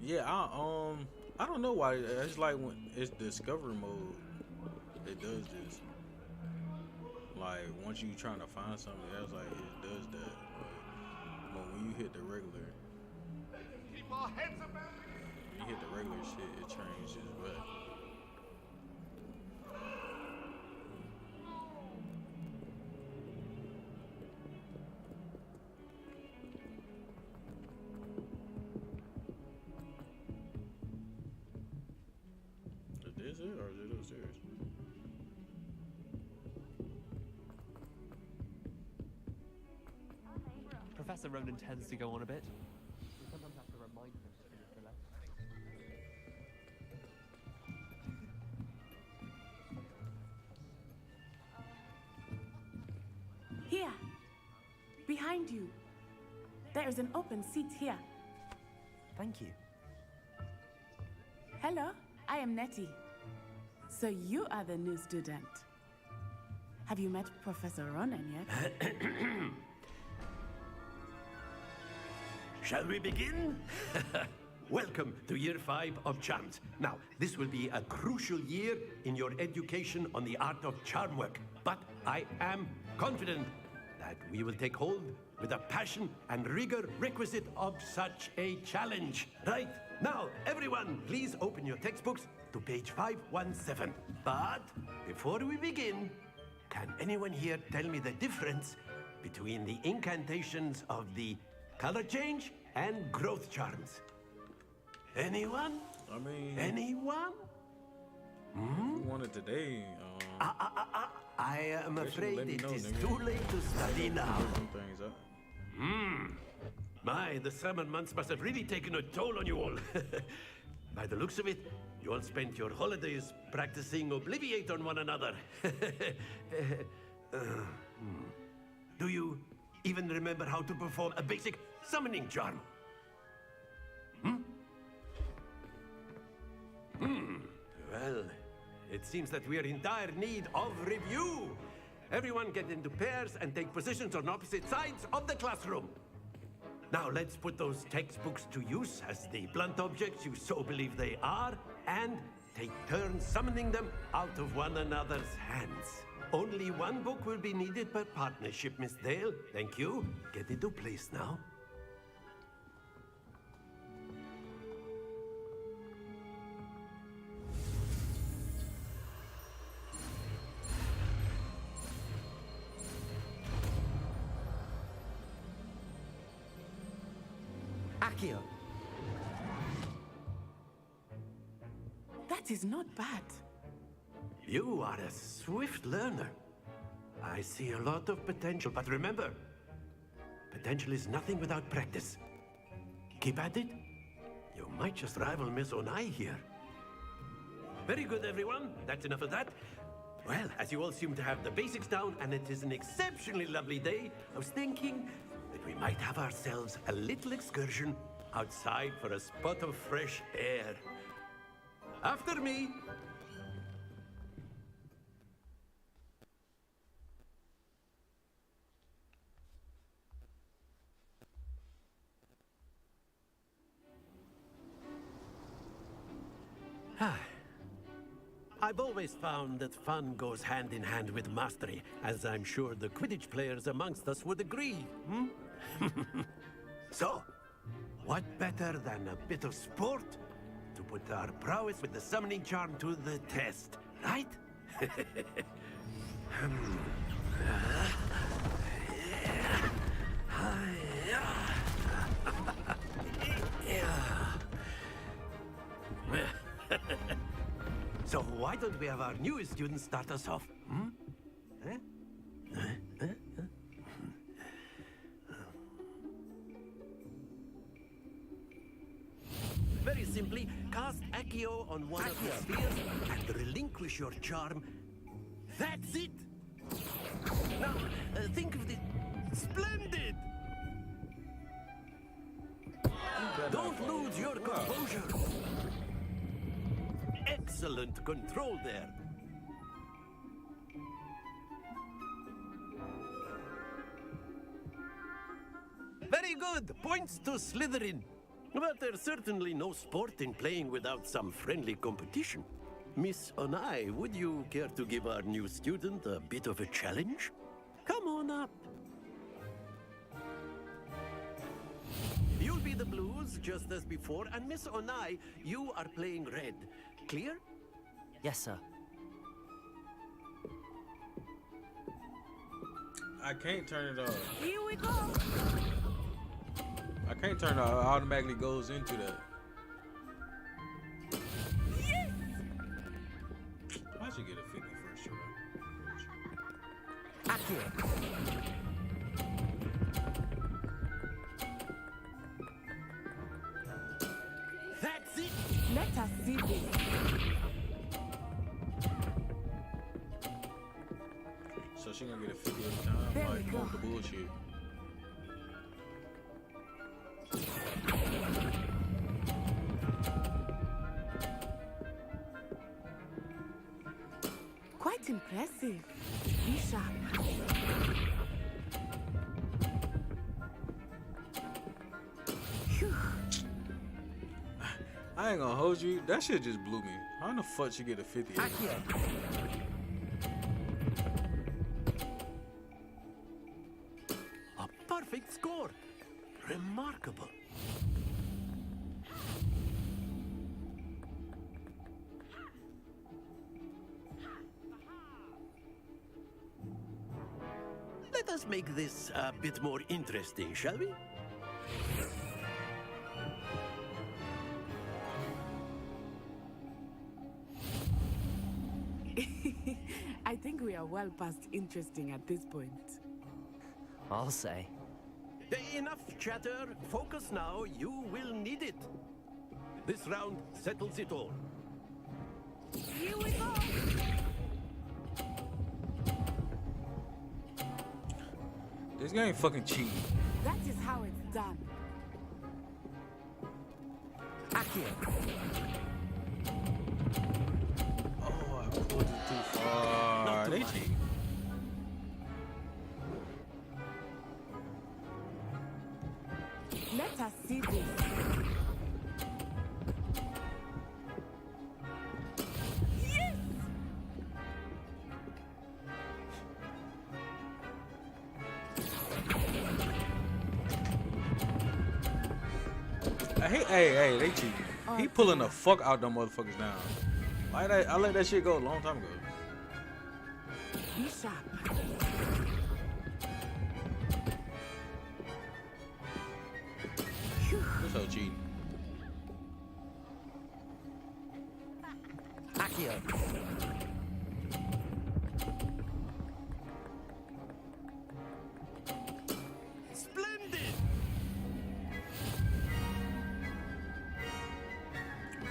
Yeah, I don't know why. It's like when it's discovery mode, it does this. Like once you trying to find something else, like it does that. But when you hit the regular, Keep our heads up. when you hit the regular shit, it changes back. Is it or is it upstairs? Professor Ronan tends to go on a bit. We sometimes have to remind him to finish the lesson. Here. Behind you. There is an open seat here. Thank you. Hello, I am Nettie. So you are the new student. Have you met Professor Ronan yet? Shall we begin? Welcome to Year 5 of Charms. Now, this will be a crucial year in your education on the art of charm work. But I am confident that we will take hold with the passion and rigor requisite of such a challenge. Right, now, everyone, please open your textbooks to page 517. But before we begin, can anyone here tell me the difference between the incantations of the color change and growth charms? Anyone? I mean, anyone? You want it today? I am They should've afraid let me it know, is nigga. too late to study now. Some things up. My, the summer months must have really taken a toll on you all. By the looks of it, you all spent your holidays practicing Obliviate on one another. Do you even remember how to perform a basic summoning charm? Well, it seems that we are in dire need of review. Everyone get into pairs and take positions on opposite sides of the classroom. Now let's put those textbooks to use as the blunt objects you so believe they are, and take turns summoning them out of one another's hands. Only one book will be needed per partnership, Miss Dale. Thank you. Get into place now. Accio. That is not bad. You are a swift learner. I see a lot of potential, but remember, potential is nothing without practice. Keep at it. You might just rival Miss Onai here. Very good, everyone. That's enough of that. Well, as you all seem to have the basics down, and it is an exceptionally lovely day, I was thinking that that we might have ourselves a little excursion outside for a spot of fresh air. After me. I've always found that fun goes hand in hand with mastery, as I'm sure the Quidditch players amongst us would agree, So, what better than a bit of sport to put our prowess with the summoning charm to the test, right? So why don't we have our newest student start us off? Very simply, cast Accio on one of the spheres and relinquish your charm. That's it! Now, think of this. Splendid! Don't lose your composure. Excellent control there. Very good. Points to Slytherin. But there's certainly no sport in playing without some friendly competition. Miss Onai, would you care to give our new student a bit of a challenge? Come on up. You'll be the blues, just as before, and Miss Onai, you are playing red. Clear? Yes, sir. I can't turn it off. Here we go. I can't turn it off. It automatically goes into that. Yes! I should get a 50 first try. That's it! Let us see this. So she gonna get a 50 every time? There we Like, go. fuck the bullshit. Quite impressive. Be sharp. Phew. I ain't gonna hold you. That shit just blew me. How in the fuck she get a 50? A perfect score. Remarkable. Let us make this a bit more interesting, shall we? I think we are well past interesting at this point. I'll say. Enough chatter. Focus now. You will need it. This round settles it all. Here we go. This game fucking cheating. That is how it's done. Oh, I pulled it too far. They cheating. Let us see this. Yes! Hey, they cheating. He pulling the fuck out them motherfuckers down. Why that? I let that shit go a long time ago. Be sharp. This so cheating. Splendid!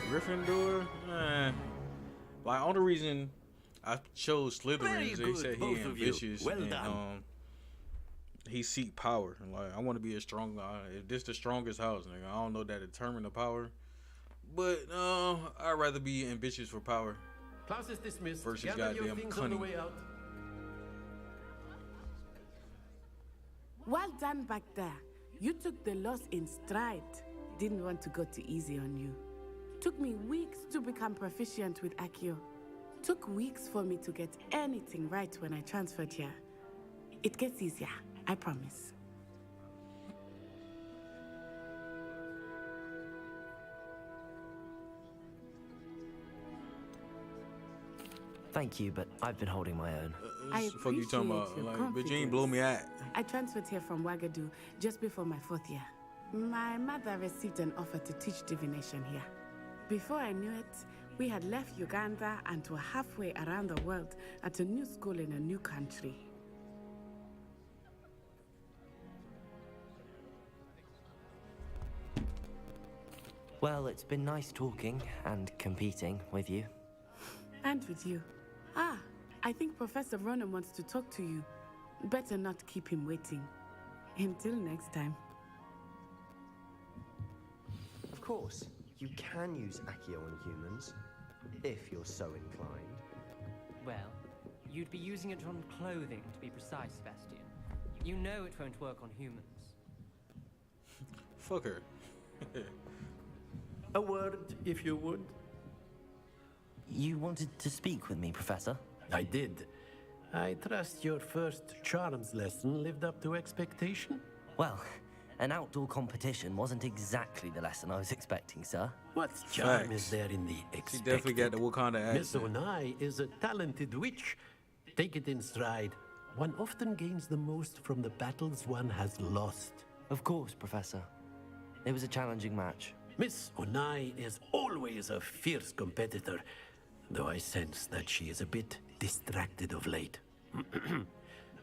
Gryffindor? Like, only reason I chose Slytherin is they said he both of you. ambitious Well and done. he seek power. Like, I want to be a strong. If this the strongest house, nigga, I don't know that determine the power, but I'd rather be ambitious for power. Class is dismissed. Versus Gather your goddamn things on the cunning. way out. Well done back there. You took the loss in stride. Didn't want to go too easy on you. Took me weeks to become proficient with Accio. Took weeks for me to get anything right when I transferred here. It gets easier, I promise. Thank you, but I've been holding my own. I Fuck you talking about? appreciate your Like, but you ain't blow me out. I transferred here from Wagadu just before my 4th year. My mother received an offer to teach divination here. Before I knew it, we had left Uganda and were halfway around the world at a new school in a new country. Well, it's been nice talking and competing with you. And with you. Ah, I think Professor Ronan wants to talk to you. Better not keep him waiting. Until next time. Of course, you can use Accio on humans, if you're so inclined. Well, you'd be using it on clothing, to be precise, Sebastian. You know it won't work on humans. Fuck her. A word, if you would. You wanted to speak with me, Professor? I did. I trust your first charms lesson lived up to expectation? Well, an outdoor competition wasn't exactly the lesson I was expecting, sir. What charm is there in the expected? She definitely got the Wakanda Miss accent. Onai is a talented witch. Take it in stride. One often gains the most from the battles one has lost. Of course, Professor. It was a challenging match. Miss Onai is always a fierce competitor, though I sense that she is a bit distracted of late.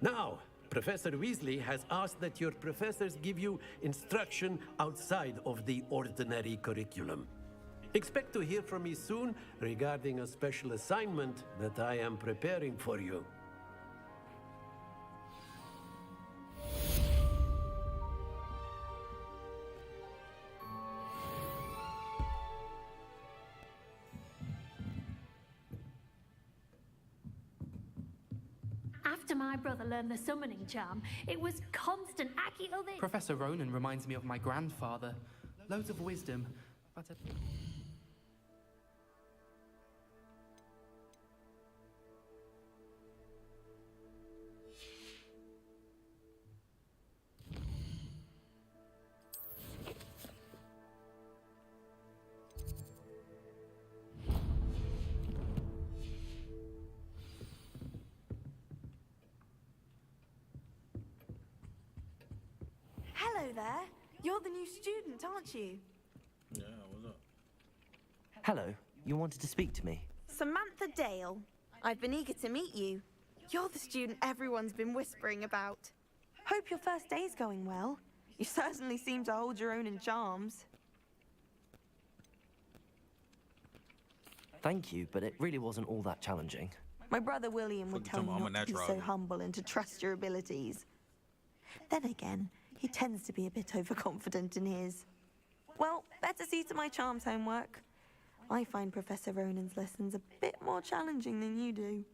Now, Professor Weasley has asked that your professors give you instruction outside of the ordinary curriculum. Expect to hear from me soon regarding a special assignment that I am preparing for you. After my brother learned the summoning charm, it was constant Accio this. Professor Ronan reminds me of my grandfather. Loads of wisdom, but a... Hello there. You're the new student, aren't you? Yeah, what's up? Hello, you wanted to speak to me? Samantha Dale. I've been eager to meet you. You're the student everyone's been whispering about. Hope your first day's going well. You certainly seem to hold your own in charms. Thank you, but it really wasn't all that challenging. My brother William would tell me I'm a not to be natural. so humble and to trust your abilities. Then again, he tends to be a bit overconfident in his. Well, better see to my charms homework. I find Professor Ronan's lessons a bit more challenging than you do.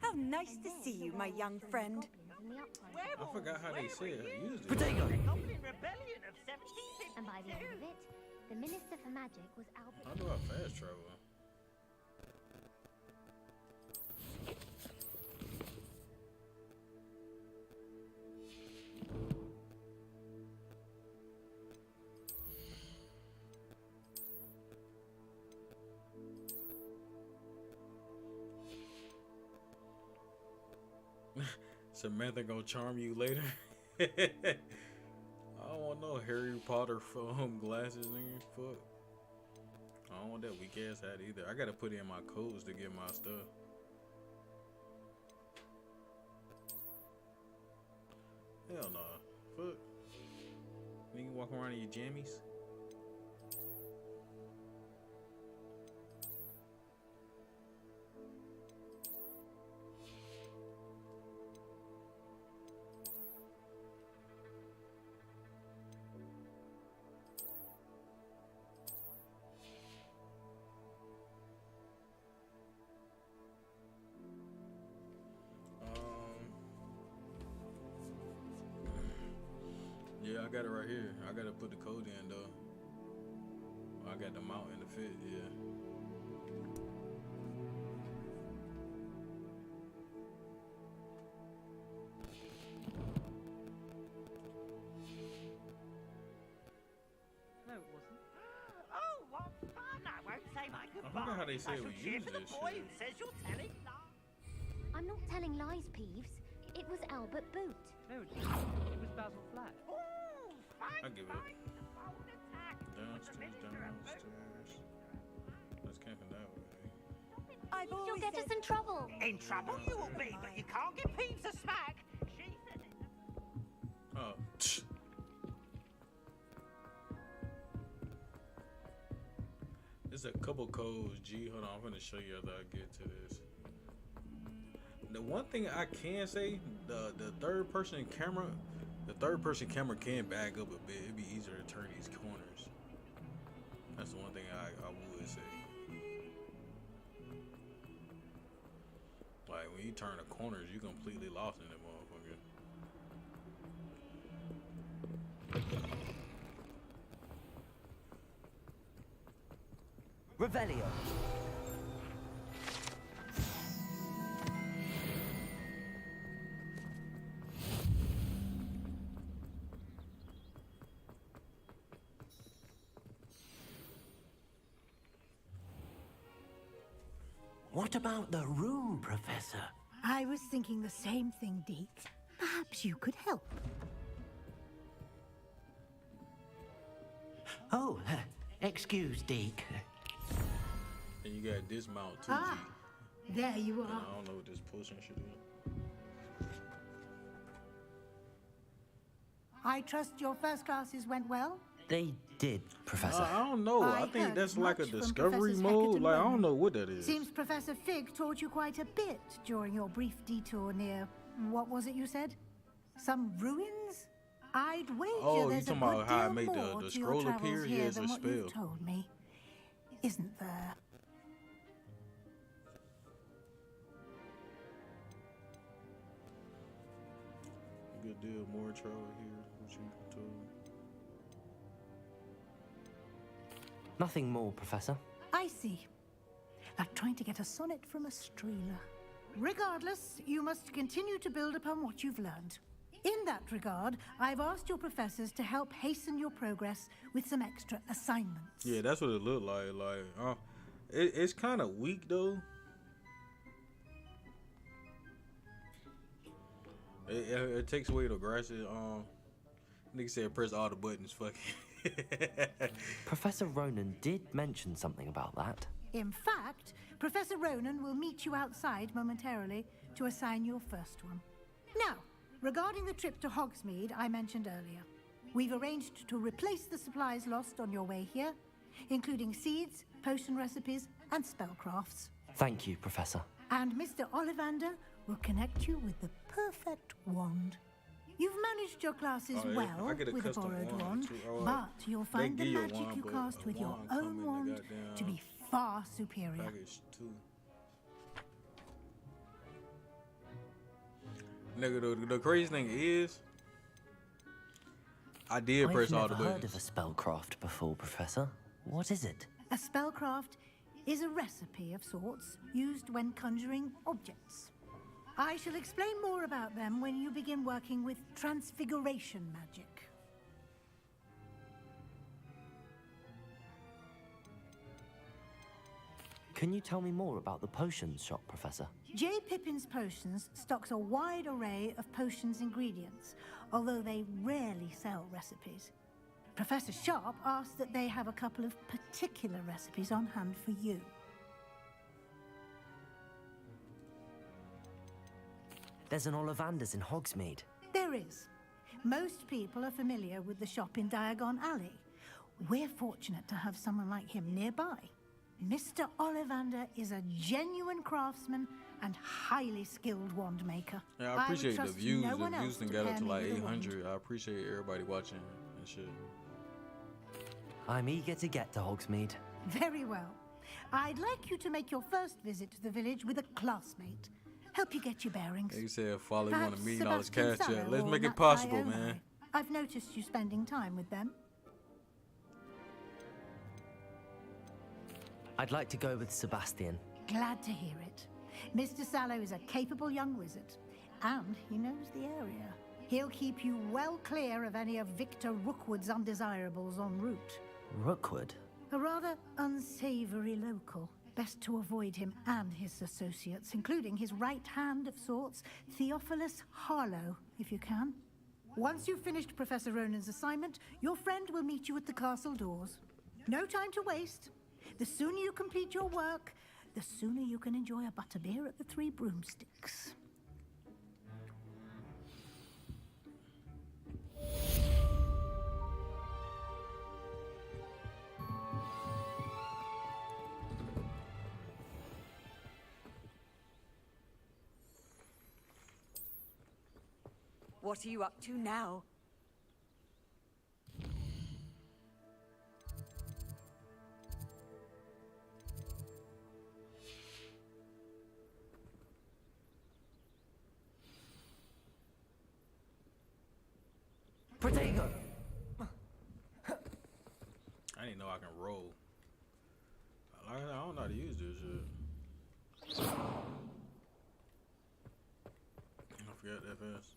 How nice to see you, my young friend. I forgot how they say it. I used it. Potato! And by the end of it, the Minister for Magic was Albert. How do I fast travel? Samantha gonna charm you later. I don't want no Harry Potter foam glasses, nigga. Fuck. I don't want that weak ass hat either. I gotta put in my codes to get my stuff. Hell nah. Fuck. Nigga walk around in your jammies. I got it right here. I gotta put the code in though. I got the mount and the fit, yeah. No, it wasn't. Oh, what fun! I won't say my goodbye. I wonder how they say I shall we cheer use for the this boy shit. who says you're telling lies. I'm not telling lies, Peeves. It was Albert Boot. No, it was Basil Flat. I give up. Downstairs. Let's camp in that way. I've You'll always get us said- in trouble. In trouble you will be, but you can't get Peeves a smack. She said it. Oh. There's a couple codes, G. Hold on, I'm gonna show you after I get to this. The one thing I can say, the third person camera can back up a bit. It'd be easier to turn these corners. That's the one thing I would say. Like when you turn the corners, you completely lost in that motherfucker. Revelio. What about the room, Professor? I was thinking the same thing, Deke. Perhaps you could help. Oh, excuse, Deke. And you got dismount too, Ah, G. there you And are. I don't know what this potion should do. I trust your first classes went well? They did, Professor. I don't know. I think heard that's like a much from discovery Professors mode. Hackett and Like I don't Rowan. know what that is. Seems Professor Fig taught you quite a bit during your brief detour near, what was it you said? Some ruins? I'd wager Oh, you there's talking a good about how I deal made more the to your scroll travels appear? here Yeah, it's than a what you've spell. told me. Isn't there? Good deal, more trouble here. What you told? Nothing more, Professor. I see. Like trying to get a sonnet from a streeler. Regardless, you must continue to build upon what you've learned. In that regard, I've asked your professors to help hasten your progress with some extra assignments. Yeah, that's what it looked like. Like, it's kind of weak though. It takes away the aggressive. Nigga said press all the buttons. Fuck it. Professor Ronan did mention something about that. In fact, Professor Ronan will meet you outside momentarily to assign your first one. Now, regarding the trip to Hogsmeade I mentioned earlier, we've arranged to replace the supplies lost on your way here, including seeds, potion recipes, and spellcrafts. Thank you, Professor. And Mr. Ollivander will connect you with the perfect wand. You've managed your classes Oh, yeah. well I get a with a custom borrowed wand, wand, too. Oh, but you'll find they the give you a magic wand, you but cast a with your wand come own in the wand goddamn to be far superior. package too. Nigga, the crazy thing is, I did press all the I've never heard buttons. of a spellcraft before, Professor. What is it? A spellcraft is a recipe of sorts used when conjuring objects. I shall explain more about them when you begin working with transfiguration magic. Can you tell me more about the potions shop, Professor? J. Pippin's Potions stocks a wide array of potions ingredients, although they rarely sell recipes. Professor Sharp asked that they have a couple of particular recipes on hand for you. There's an Ollivander's in Hogsmeade. There is. Most people are familiar with the shop in Diagon Alley. We're fortunate to have someone like him nearby. Mr. Ollivander is a genuine craftsman and highly skilled wand maker. Yeah, I appreciate the trust views. no The one views else can to get up pair to me like with a wand. 800. I appreciate everybody watching and shit. I'm eager to get to Hogsmeade. Very well. I'd like you to make your first visit to the village with a classmate. Help you get your bearings. They said follow you on Perhaps $1 million Sebastian cash Sallow chat. Let's or make it Nat possible, Iomo. man. I've noticed you spending time with them. I'd like to go with Sebastian. Glad to hear it. Mr. Sallow is a capable young wizard, and he knows the area. He'll keep you well clear of any of Victor Rookwood's undesirables en route. Rookwood? A rather unsavory local. Best to avoid him and his associates, including his right hand of sorts, Theophilus Harlow, if you can. Once you've finished Professor Ronan's assignment, your friend will meet you at the castle doors. No time to waste. The sooner you complete your work, the sooner you can enjoy a butterbeer at the Three Broomsticks. What are you up to now? Protego! I didn't know I can roll. I don't know how to use this shit. I forgot that fast.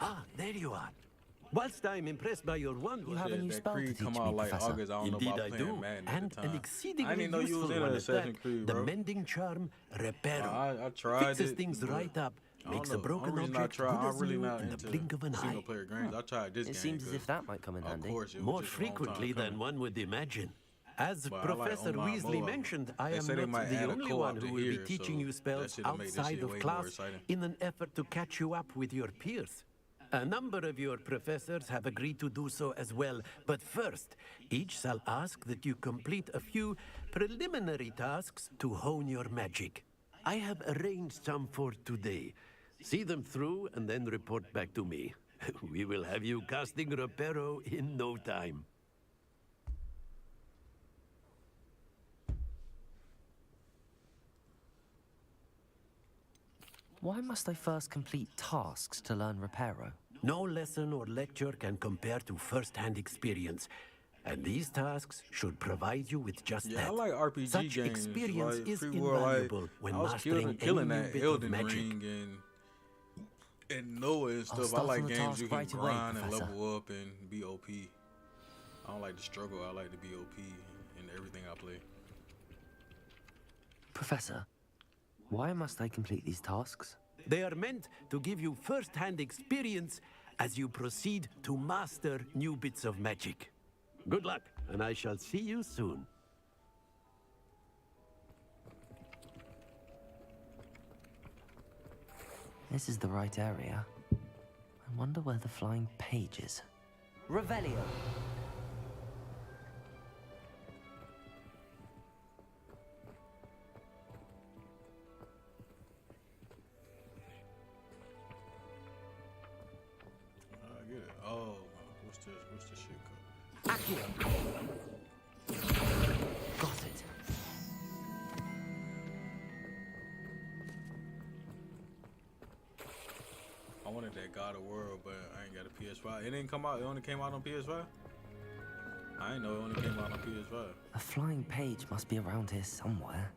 Ah, there you are. Whilst I'm impressed by your wonder, You have a new spell to teach me, Professor. Indeed I do, and an exceedingly useful one at that. The mending charm, Reparo. I tried Fixes it, things but right up, makes a the broken object good I'm as really new not in the into blink of an eye. single player games. I tried this It game. seems as if that might come in handy. Of course, it was More just a long time frequently than coming. one would imagine. As But I like Professor online Weasley MOBA. mentioned, I They am say they not might the add a only co-op one to who will be here, teaching so you that spells should have made this outside shit of way more class exciting. in an effort to catch you up with your peers. A number of your professors have agreed to do so as well, but first, each shall ask that you complete a few preliminary tasks to hone your magic. I have arranged some for today. See them through and then report back to me. We will have you casting Reparo in no time. Why must I first complete tasks to learn Reparo? No lesson or lecture can compare to first-hand experience. And these tasks should provide you with just that. I like RPG Such games. experience like, is people are invaluable like, when I was mastering killing any new that bit Elden of magic. Ring and Noah and stuff. I start like on the games task you can right away, grind and Professor. level up and be OP. I don't like the struggle. I like to be OP in everything I play. Professor, why must I complete these tasks? They are meant to give you first-hand experience as you proceed to master new bits of magic. Good luck, and I shall see you soon. This is the right area. I wonder where the flying page is. Revelio! I get it. Oh, what's this shit called? Accio! Got it. I wanted that God of World, but I ain't got a PS5. It didn't come out. It only came out on PS5. I didn't know it only came out on PS5. A flying page must be around here somewhere.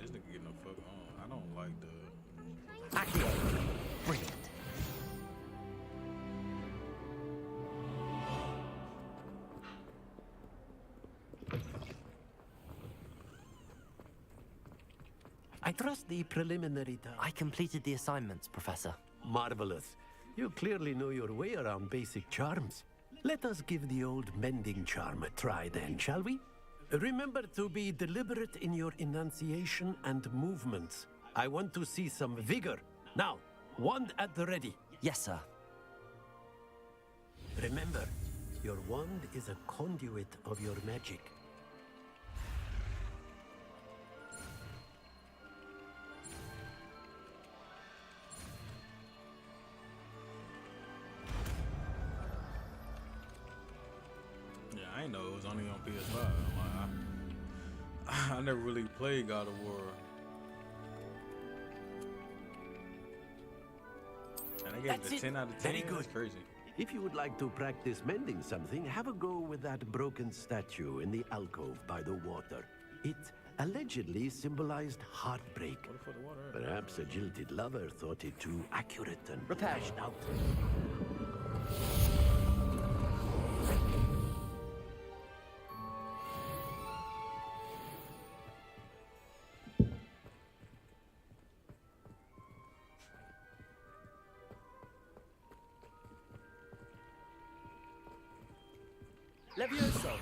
This nigga get no fuck on. I don't like the. Accio! Brilliant. I trust the preliminary task. I completed the assignments, Professor. Marvelous. You clearly know your way around basic charms. Let us give the old mending charm a try then, shall we? Remember to be deliberate in your enunciation and movements. I want to see some vigor. Now, wand at the ready. Yes, sir. Remember, your wand is a conduit of your magic. Yeah, I ain't know it was only on PS5. I'm like, I never really played God of War. And I gave it a 10 out of 10. Very good. That's crazy. If you would like to practice mending something, have a go with that broken statue in the alcove by the water. It allegedly symbolized heartbreak. Perhaps a jilted lover thought it too accurate and lashed out. Levioso!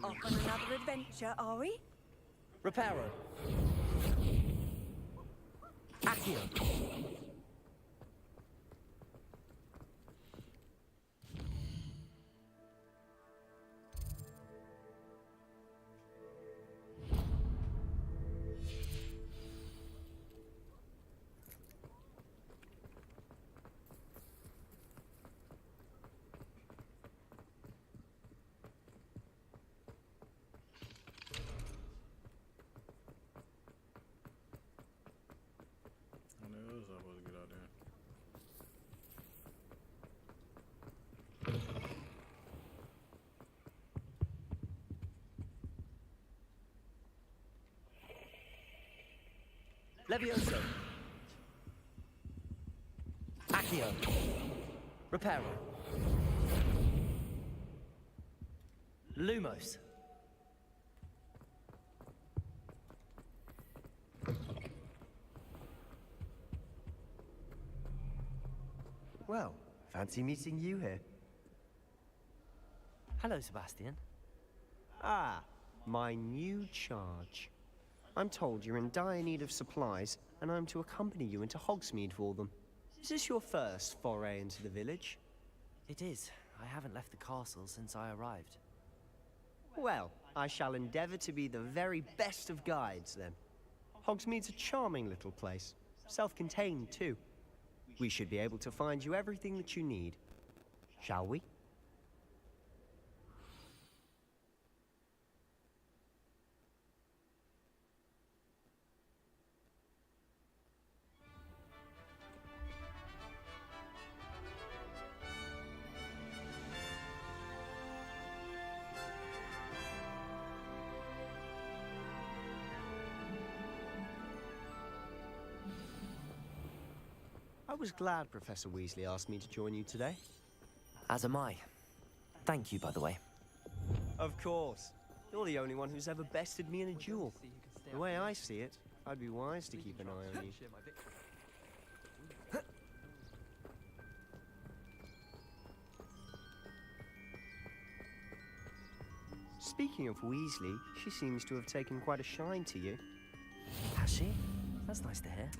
Off on another adventure, are we? Reparo. Accio. What else I supposed to get out there? Levioso. Accio. Reparo. Lumos. Well, fancy meeting you here. Hello, Sebastian. Ah, my new charge. I'm told you're in dire need of supplies, and I'm to accompany you into Hogsmeade for them. Is this your first foray into the village? It is. I haven't left the castle since I arrived. Well, I shall endeavor to be the very best of guides, then. Hogsmeade's a charming little place. Self-contained, too. We should be able to find you everything that you need. Shall we? I was glad Professor Weasley asked me to join you today. As am I. Thank you, by the way. Of course. You're the only one who's ever bested me in a duel. The way I see it, I'd be wise to keep an eye on you. Speaking of Weasley, she seems to have taken quite a shine to you. Has she? That's nice to hear.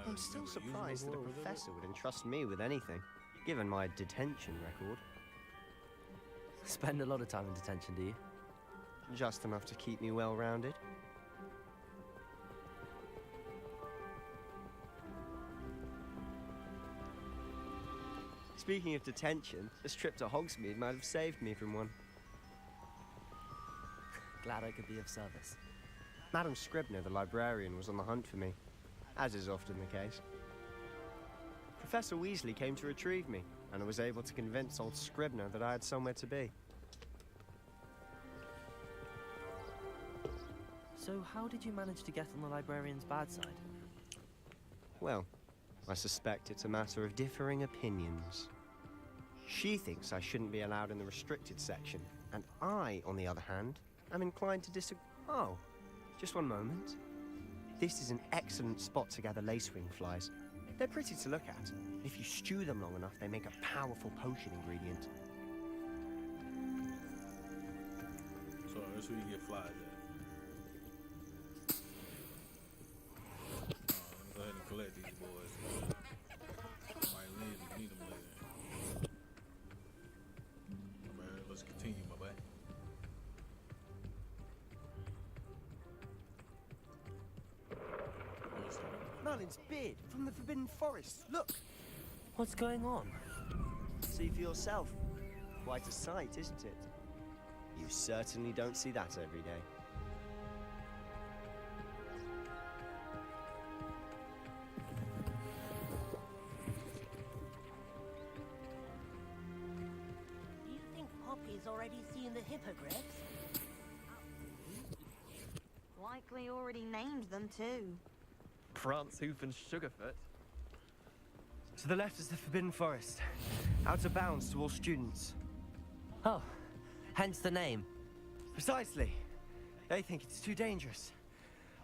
I'm still surprised that a professor would entrust me with anything, given my detention record. Spend a lot of time in detention, do you? Just enough to keep me well-rounded. Speaking of detention, this trip to Hogsmeade might have saved me from one. Glad I could be of service. Madam Scribner, the librarian, was on the hunt for me, as is often the case. Professor Weasley came to retrieve me, and I was able to convince old Scribner that I had somewhere to be. So how did you manage to get on the librarian's bad side? Well, I suspect it's a matter of differing opinions. She thinks I shouldn't be allowed in the restricted section, and I, on the other hand, am inclined to disagree. Oh, just one moment. This is an excellent spot to gather lacewing flies. They're pretty to look at. If you stew them long enough, they make a powerful potion ingredient. So that's where you get flies at. Let me go ahead and collect these boys. Might need them later. Let's continue, my boy. Merlin's beard from the Forbidden Forest. Look. What's going on? See for yourself. Quite a sight, isn't it? You certainly don't see that every day. Do you think Poppy's already seen the hippogriffs? Likely already named them too. Prance, Hoof, and Sugarfoot. To the left is the Forbidden Forest. Out of bounds to all students. Oh, hence the name. Precisely. They think it's too dangerous.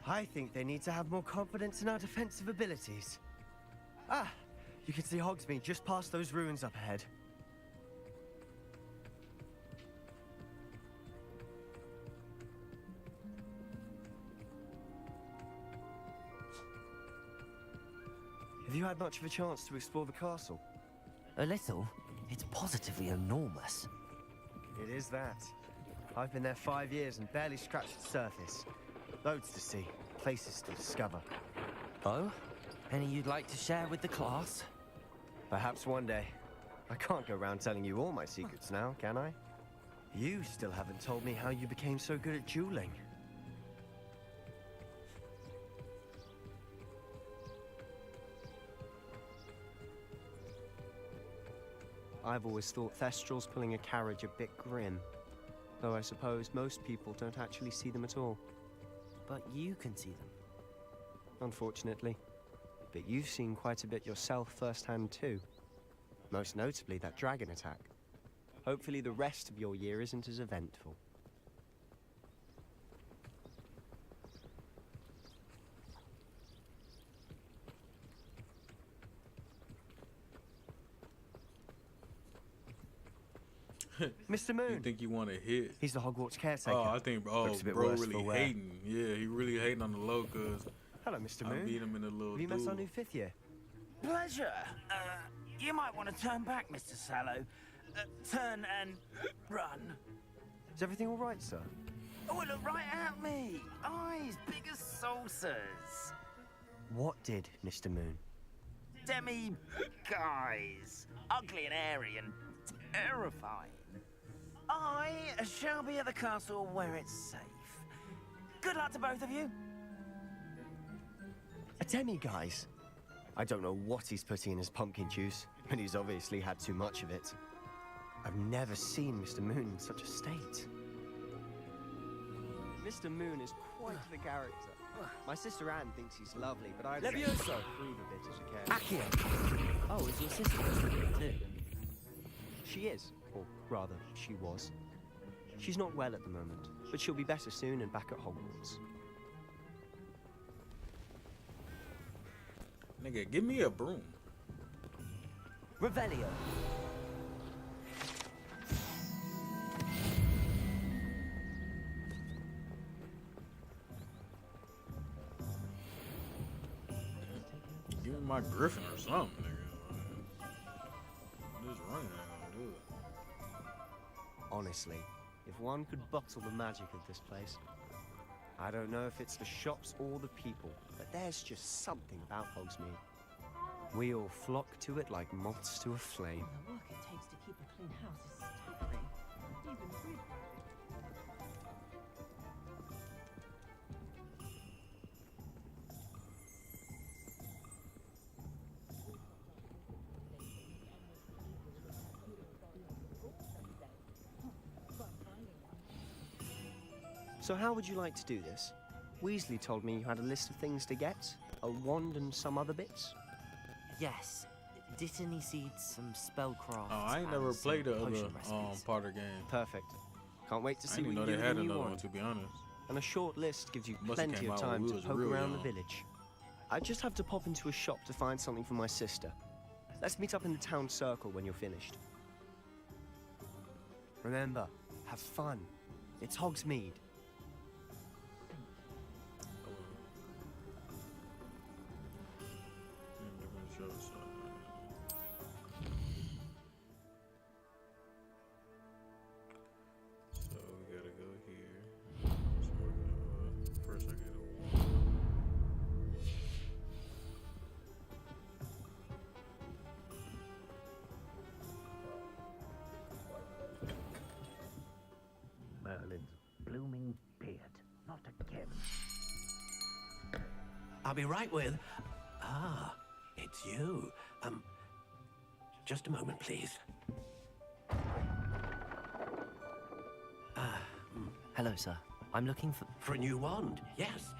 I think they need to have more confidence in our defensive abilities. Ah, you can see Hogsmeade just past those ruins up ahead. Have you had much of a chance to explore the castle? A little. It's positively enormous. It is that. I've been there 5 years and barely scratched the surface. Loads to see, places to discover. Oh? Any you'd like to share with the class? Perhaps one day. I can't go around telling you all my secrets now, can I? You still haven't told me how you became so good at dueling. I've always thought Thestrals pulling a carriage a bit grim. Though I suppose most people don't actually see them at all. But you can see them. Unfortunately. But you've seen quite a bit yourself firsthand too. Most notably that dragon attack. Hopefully the rest of your year isn't as eventful. Mr. Moon. You think you want to hit? He's the Hogwarts caretaker. Oh, I think bro really hating. Yeah, he really hating on the low, cause hello, Mr. Moon. I beat him in a little Have you met our new 5th year? Pleasure. You might want to turn back, Mr. Sallow. Turn and run. Is everything all right, sir? Oh, look right at me. Eyes big as saucers. What did, Mr. Moon? Guys. Ugly and airy and terrifying. I shall be at the castle where it's safe. Good luck to both of you. A demi-guise? I don't know what he's putting in his pumpkin juice, but he's obviously had too much of it. I've never seen Mr. Moon in such a state. Mr. Moon is quite the character. My sister Anne thinks he's lovely, but I'd say he's prove a bit as a character. Accio! Oh, is your sister too? She is, or rather, she was. She's not well at the moment, but she'll be better soon and back at Hogwarts. Nigga, give me a broom. Revelio. Give me my griffin or something, nigga. Just running ain't gonna do it. Honestly, if one could bottle the magic of this place. I don't know if it's the shops or the people, but there's just something about Hogsmeade. We all flock to it like moths to a flame. The work it takes to keep a clean house is staggering. Even we... So how would you like to do this? Weasley told me you had a list of things to get, a wand and some other bits. Yes. Dittany seeds, some spellcraft. Oh, I ain't never played the other part of the game. Perfect. Can't wait to see I didn't what know you do they had with the new another one, wand. to be honest. And a short list gives you Must've plenty came of out time when to we was poke real around the young. village. I just have to pop into a shop to find something for my sister. Let's meet up in the town circle when you're finished. Remember, have fun. It's Hogsmeade. So we gotta go here. So, first I gotta Merlin's blooming beard. Not again. I'll be right with... Ah, it's you. Just a moment, please. Hello, sir. I'm looking for... For a new wand, yes.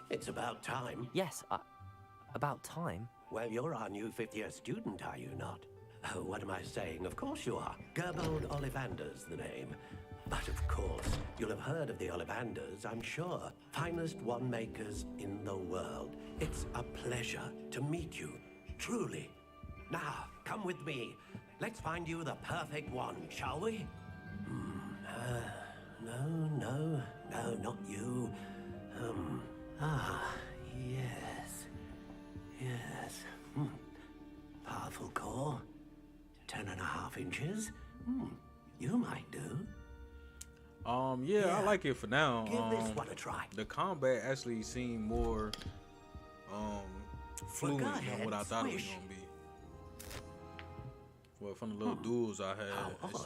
It's about time. Yes, about time? Well, you're our new fifth-year student, are you not? Oh, what am I saying? Of course you are. Gerbold Ollivander's the name. But of course, you'll have heard of the Ollivanders, I'm sure. Finest wand makers in the world. It's a pleasure to meet you, truly. Now, come with me. Let's find you the perfect wand, shall we? No, not you. Yes. Powerful core. 10.5 inches. You might do. Yeah, I like it for now. Give this one a try. The combat actually seemed more fluid than what I thought it was gonna be. Well, from the little duels I had,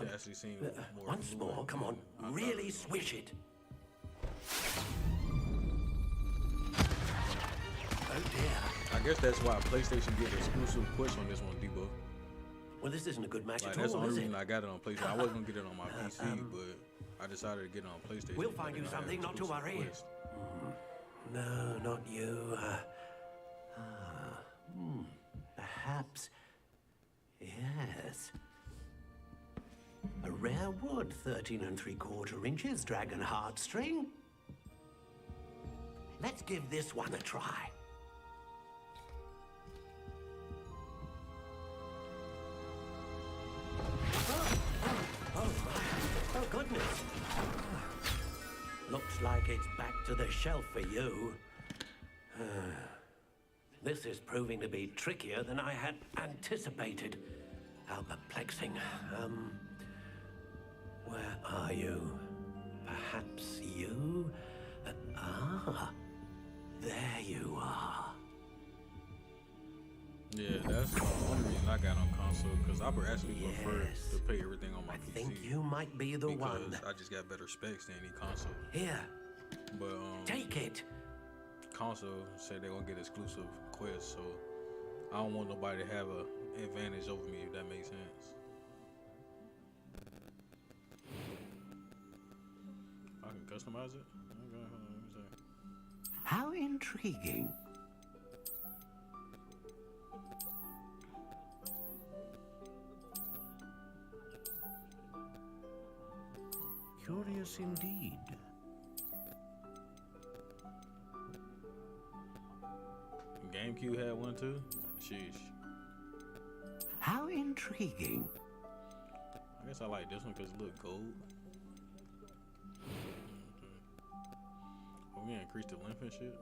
it actually seemed more Once fluid more, come than on. I thought Really it was. swish it. Oh dear. I guess that's why PlayStation get exclusive push on this one, Debo. Well, this isn't a good match Like, at that's the all, only is it? reason I got it on PlayStation. I wasn't gonna get it on my PC, but I decided to get it on PlayStation. We'll but find you then I had something, not to exclusive worry. Quest. No, not you. Perhaps. Yes. A rare wood, 13 3/4 inches, dragon heartstring. Let's give this one a try. Oh, goodness. Looks like it's back to the shelf for you. This is proving to be trickier than I had anticipated. How perplexing. Where are you? Perhaps you? There you are. Yeah, that's the only reason I got on console, because I would actually prefer to pay everything on my PC. Think you might be the one. Because I just got better specs than any console. Here. But Take it. Console said they're gonna get exclusive quests, so I don't want nobody to have an advantage over me, if that makes sense. I can customize it? Okay, hold on, let me see. How intriguing. Curious indeed. GameCube had one too? Sheesh. How intriguing. I guess I like this one because it look gold. Oh, we increased the length and shit.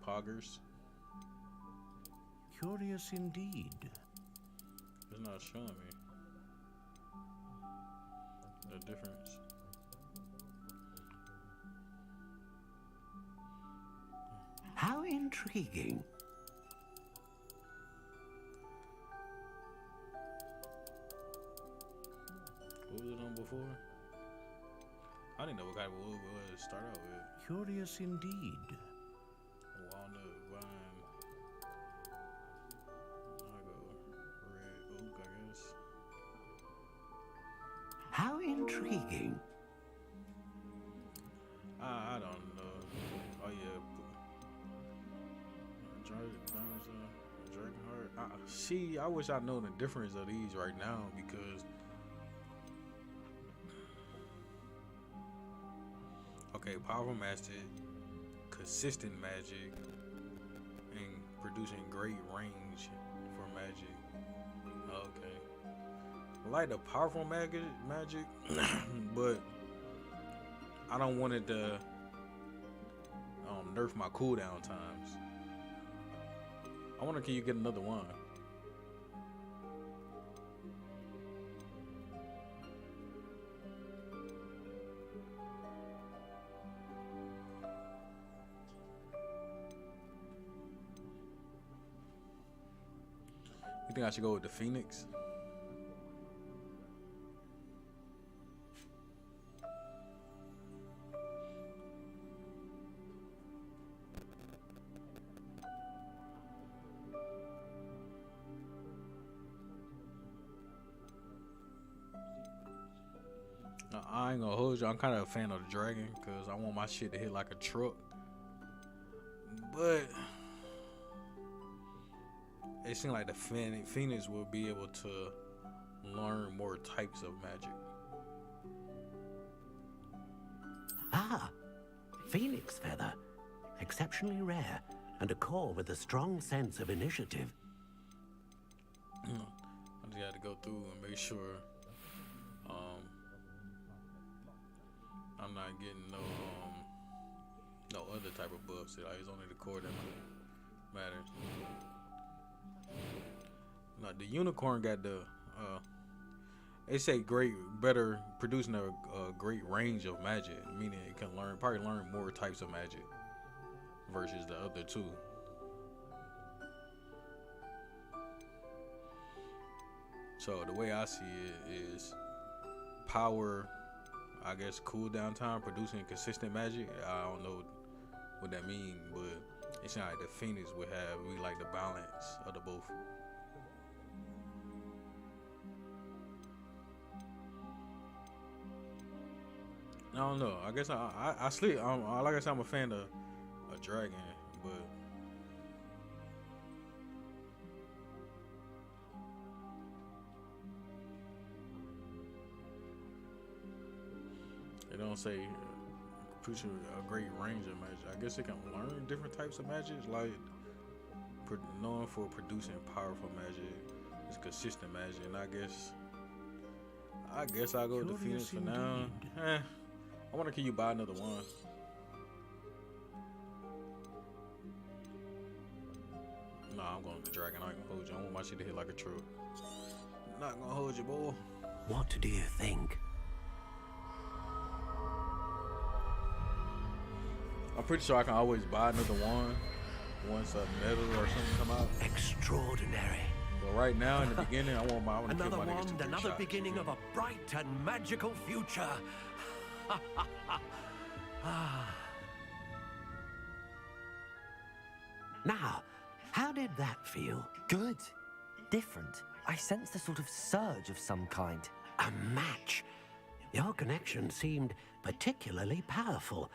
Poggers. Curious indeed. It's not showing me the difference. How intriguing. What was it on before? I didn't know what kind of wood it was to start out with. Curious indeed. Walnut, vine. I go red oak, I guess. How intriguing. I don't know. Oh yeah. Dragon heart. See, I wish I know the difference of these right now, because okay, powerful master, consistent magic, and producing great range for magic. Okay, I like the powerful magic, but I don't want it to nerf my cooldown times. I wonder, can you get another one? You think I should go with the Phoenix? I ain't gonna hold you. I'm kind of a fan of the dragon because I want my shit to hit like a truck. But it seems like the Phoenix will be able to learn more types of magic. Ah, Phoenix feather. Exceptionally rare, and a core with a strong sense of initiative. I just got to go through and make sure I'm not getting no other type of buffs. Like, it's only the core that matters. Now the unicorn got the they say better producing a great range of magic, meaning it can probably learn more types of magic versus the other two. So the way I see it is power, I guess, cooldown time, producing consistent magic. I don't know what that means, but it sounds like the Phoenix would have like the balance of the both. I don't know. I guess I sleep. Like I said, I'm a fan of a dragon, but it don't say produce a great range of magic. I guess it can learn different types of magic, like known for producing powerful magic. It's consistent magic, and I guess I'll go with the Phoenix for now. I wonder, can you buy another one? Nah, I'm going with the dragon. I ain't gonna hold you. I want my shit to hit like a truck. Not gonna hold you, boy. What do you think? I'm pretty sure I can always buy another one once a medal or something come out. Extraordinary. But right now, in the beginning, I want to another kill my wand, another shots. beginning of a bright and magical future. Now, how did that feel? Good. Different. I sensed a sort of surge of some kind. A match. Your connection seemed particularly powerful.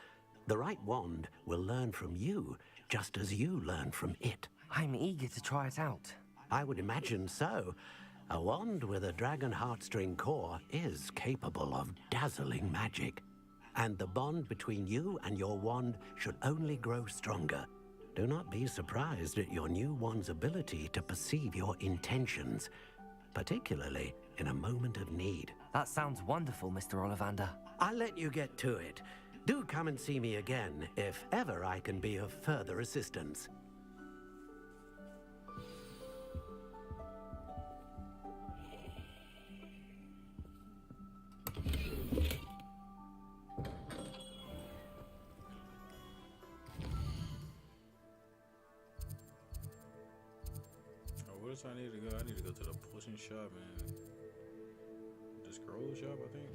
The right wand will learn from you, just as you learn from it. I'm eager to try it out. I would imagine so. A wand with a dragon heartstring core is capable of dazzling magic. And the bond between you and your wand should only grow stronger. Do not be surprised at your new wand's ability to perceive your intentions, particularly in a moment of need. That sounds wonderful, Mr. Ollivander. I'll let you get to it. Do come and see me again if ever I can be of further assistance. Where does I need to go? I need to go to the potion shop and the scroll shop, I think.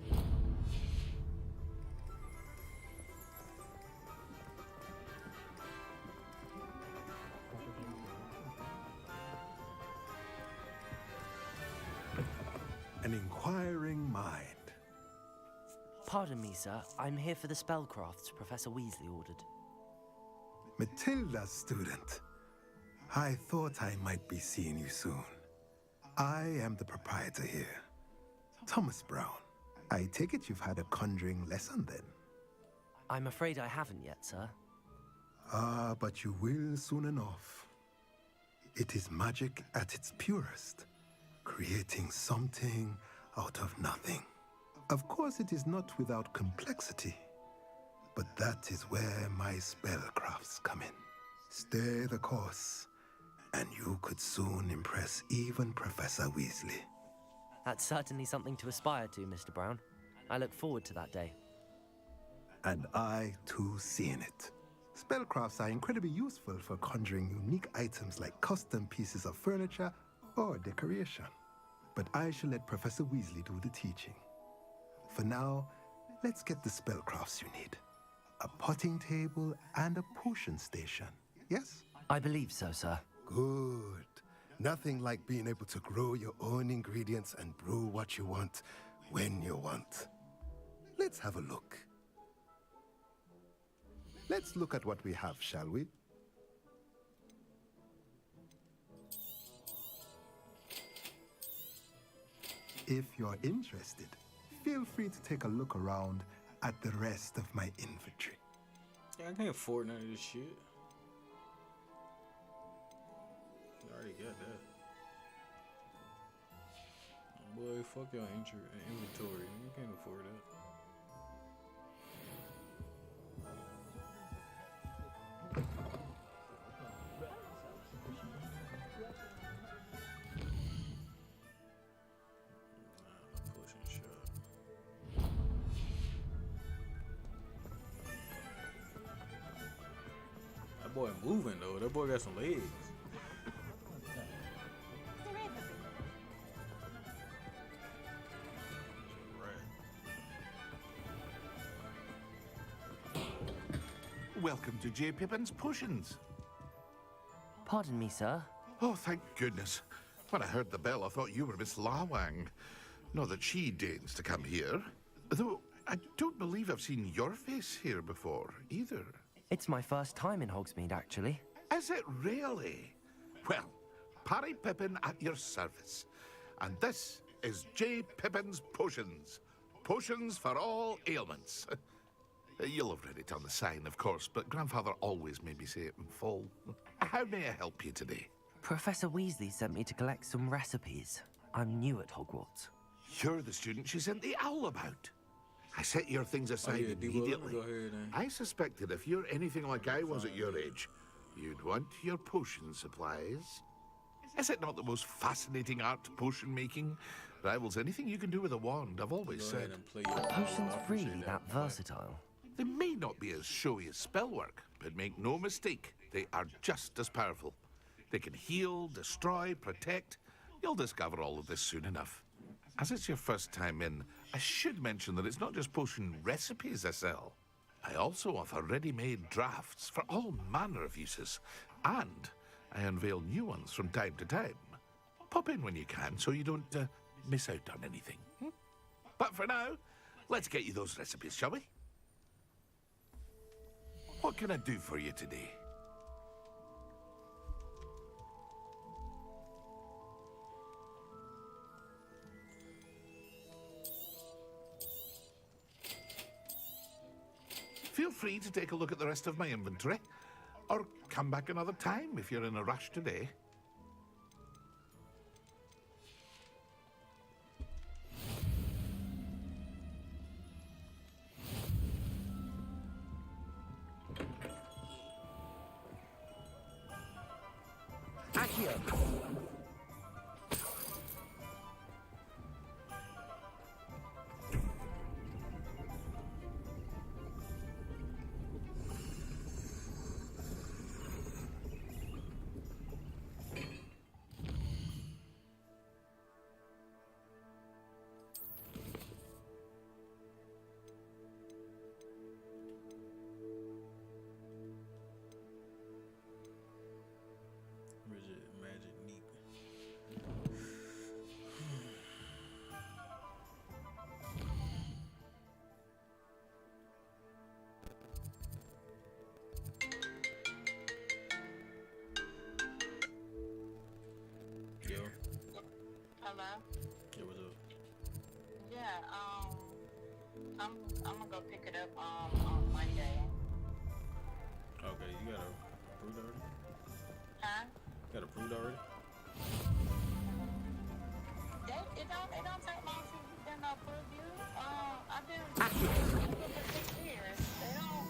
An inquiring mind. Pardon me, sir. I'm here for the spellcrafts Professor Weasley ordered. Matilda's student. I thought I might be seeing you soon. I am the proprietor here, Thomas Brown. I take it you've had a conjuring lesson then? I'm afraid I haven't yet, sir. Ah, but you will soon enough. It is magic at its purest, creating something out of nothing. Of course, it is not without complexity, but that is where my spellcrafts come in. Stay the course, and you could soon impress even Professor Weasley. That's certainly something to aspire to, Mr. Brown. I look forward to that day. And I, too, see in it. Spellcrafts are incredibly useful for conjuring unique items like custom pieces of furniture or decoration. But I shall let Professor Weasley do the teaching. For now, let's get the spellcrafts you need. A potting table and a potion station, yes? I believe so, sir. Good. Nothing like being able to grow your own ingredients and brew what you want when you want. Let's have a look. Let's look at what we have, shall we? If you're interested, feel free to take a look around at the rest of my inventory. Yeah, I can't afford none of this shit. I already got that. Boy, fuck your inventory. You can't afford that. That boy moving though. That boy got some legs. Welcome to J. Pippin's Potions. Pardon me, sir. Oh, thank goodness. When I heard the bell, I thought you were Miss Lawang. Not that she deigns to come here. Though, I don't believe I've seen your face here before, either. It's my first time in Hogsmeade, actually. Is it really? Well, Parry Pippin at your service. And this is J. Pippin's Potions. Potions for all ailments. You'll have read it on the sign, of course, but Grandfather always made me say it in full. How may I help you today? Professor Weasley sent me to collect some recipes. I'm new at Hogwarts. You're the student she sent the owl about. I set your things aside immediately. I suspected if you're anything like I was at your age, you'd want your potion supplies. Is it not the most fascinating art, potion making? Rivals anything you can do with a wand, I've always said. Are potions really that versatile? They may not be as showy as spellwork, but make no mistake, they are just as powerful. They can heal, destroy, protect. You'll discover all of this soon enough. As it's your first time in, I should mention that it's not just potion recipes I sell. I also offer ready-made drafts for all manner of uses, and I unveil new ones from time to time. Pop in when you can so you don't miss out on anything. But for now, let's get you those recipes, shall we? What can I do for you today? Feel free to take a look at the rest of my inventory, or come back another time if you're in a rush today. Accio! Hello? Yeah, what's up? Yeah, I'm gonna go pick it up on Monday. Okay, you got approved already? Huh? Got approved already? It don't take long to get them approved you. I've been for 6 years. They don't.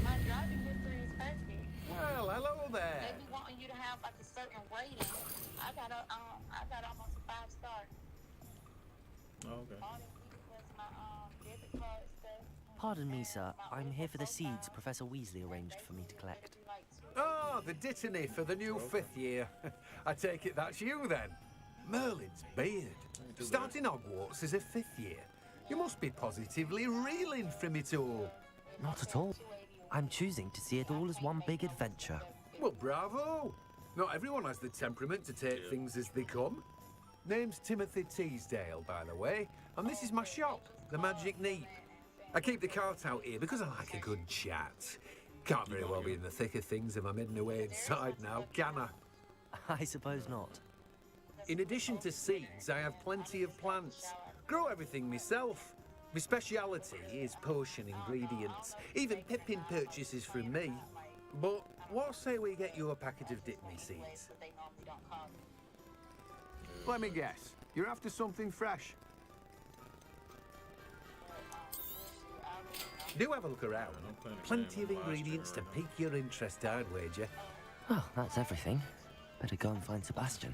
My driving history is perfect. Well, hello there. They be wanting you to have like a certain rating. I got almost a 5-star. Oh, okay. All they need was my debit card stuff. Pardon me, sir. I'm here for the seeds Professor Weasley arranged for me to collect. Oh, the dittany for the new 5th year. I take it that's you then. Merlin's beard. Starting Hogwarts as a 5th year. You must be positively reeling from it all. Not at all. I'm choosing to see it all as one big adventure. Well, bravo. Not everyone has the temperament to take things as they come. Name's Timothy Teasdale, by the way, and this is my shop, the Magic Neep. I keep the cart out here because I like a good chat. Can't very well be in the thick of things if I'm heading away inside now, can I? I suppose not. In addition to seeds, I have plenty of plants. Grow everything myself. My speciality is potion ingredients. Even Pippin purchases from me. But what say we get you a packet of dip-me seeds? Let me guess. You're after something fresh. Do have a look around. Plenty of ingredients to pique your interest, I'd wager. Well, that's everything. Better go and find Sebastian.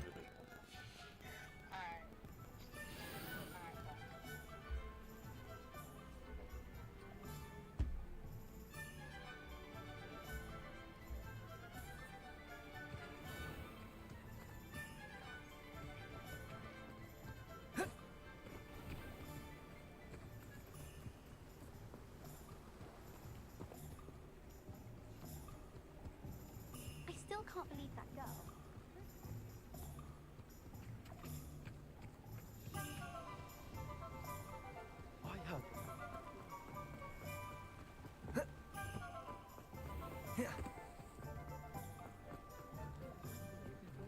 I still can't believe that girl.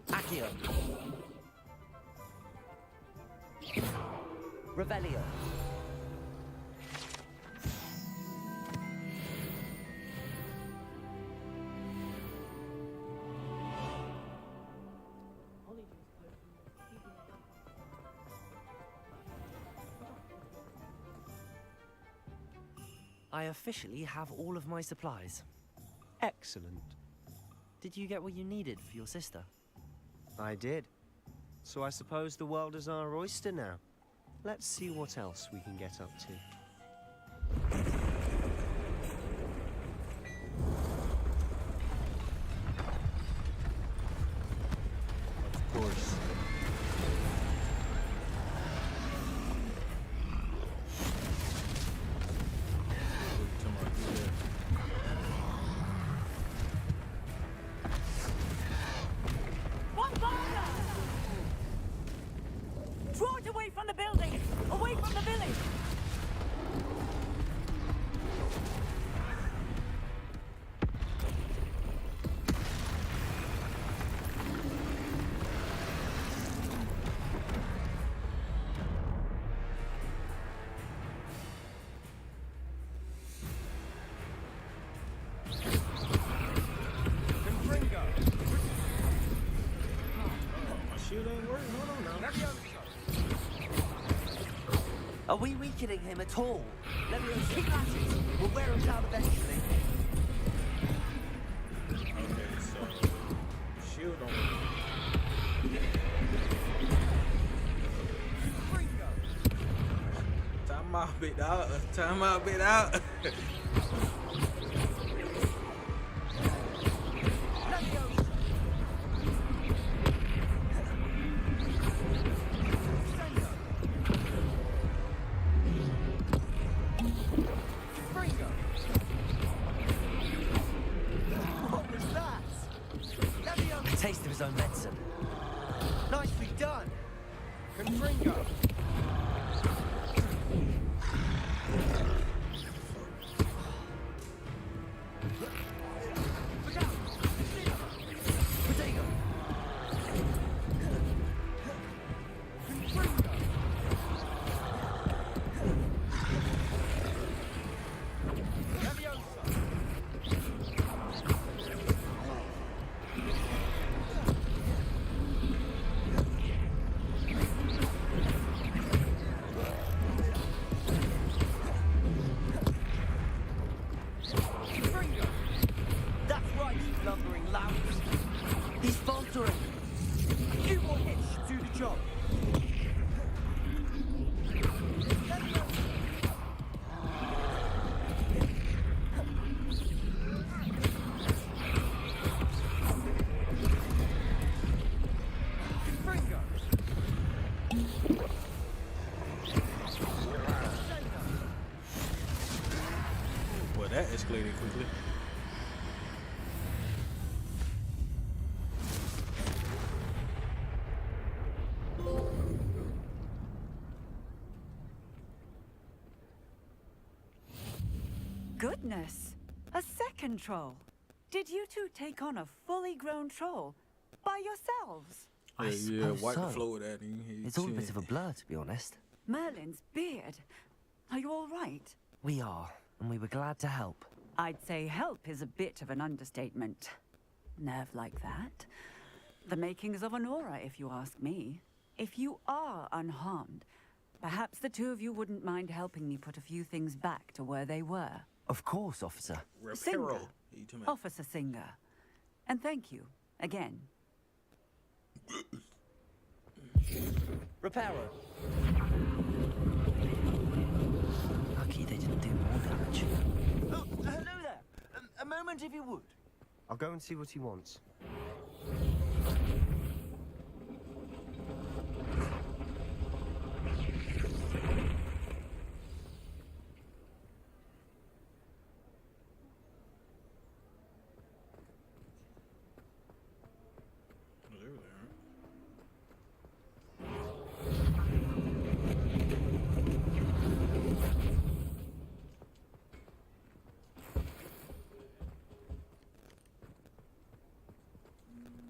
Accio. Revelio. I officially have all of my supplies. Excellent. Did you get what you needed for your sister? I did. So I suppose the world is our oyster now. Let's see what else we can get up to. Of course. Draw it away from the building! Away from the village! My shield ain't working. Hold on now. Are we weakening him at all? Let me kick at it. We'll wear him down eventually. Okay, so shield on. Time out, bit out. Time out, bit out. What was that? A taste of his own medicine. Nicely done. Confringo. That's right, you lumbering louts. He's faltering. A few more hits should do the job. Well, that escalated quickly. goodness! A second troll. Did you two take on a fully grown troll by yourselves? Yeah, wipe the floor with that. It's all a bit of a blur, to be honest. Merlin's beard. Are you all right? We are, and we were glad to help. I'd say help is a bit of an understatement. Nerve like that. The makings of an aura, if you ask me. If you are unharmed, perhaps the two of you wouldn't mind helping me put a few things back to where they were. Of course, officer. Singer. Officer Singer. And thank you, again. Reparo. Lucky they didn't do more damage. Oh, hello there. A moment if you would. I'll go and see what he wants.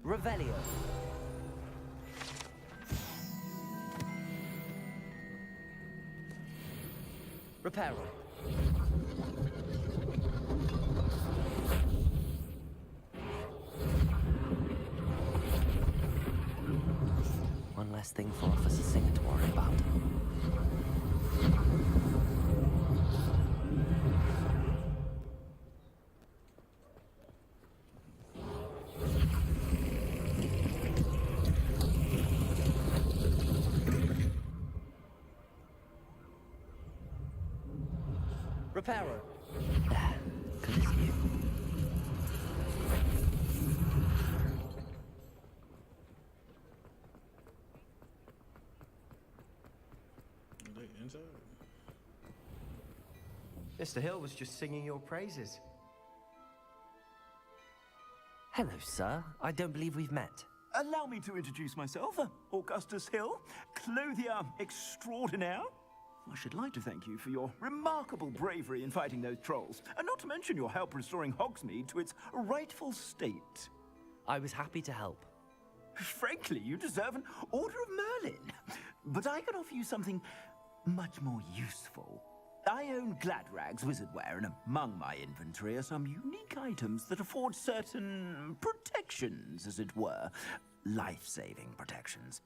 Revelio. Reparo. One less thing for Officer Singer to worry about. Reparo. Good as new. Inside? Mr. Hill was just singing your praises. Hello, sir. I don't believe we've met. Allow me to introduce myself, Augustus Hill, clothier extraordinaire. I should like to thank you for your remarkable bravery in fighting those trolls, and not to mention your help restoring Hogsmeade to its rightful state. I was happy to help. Frankly, you deserve an Order of Merlin. But I can offer you something much more useful. I own Gladrag's wizardware, and among my inventory are some unique items that afford certain protections, as it were. Life-saving protections.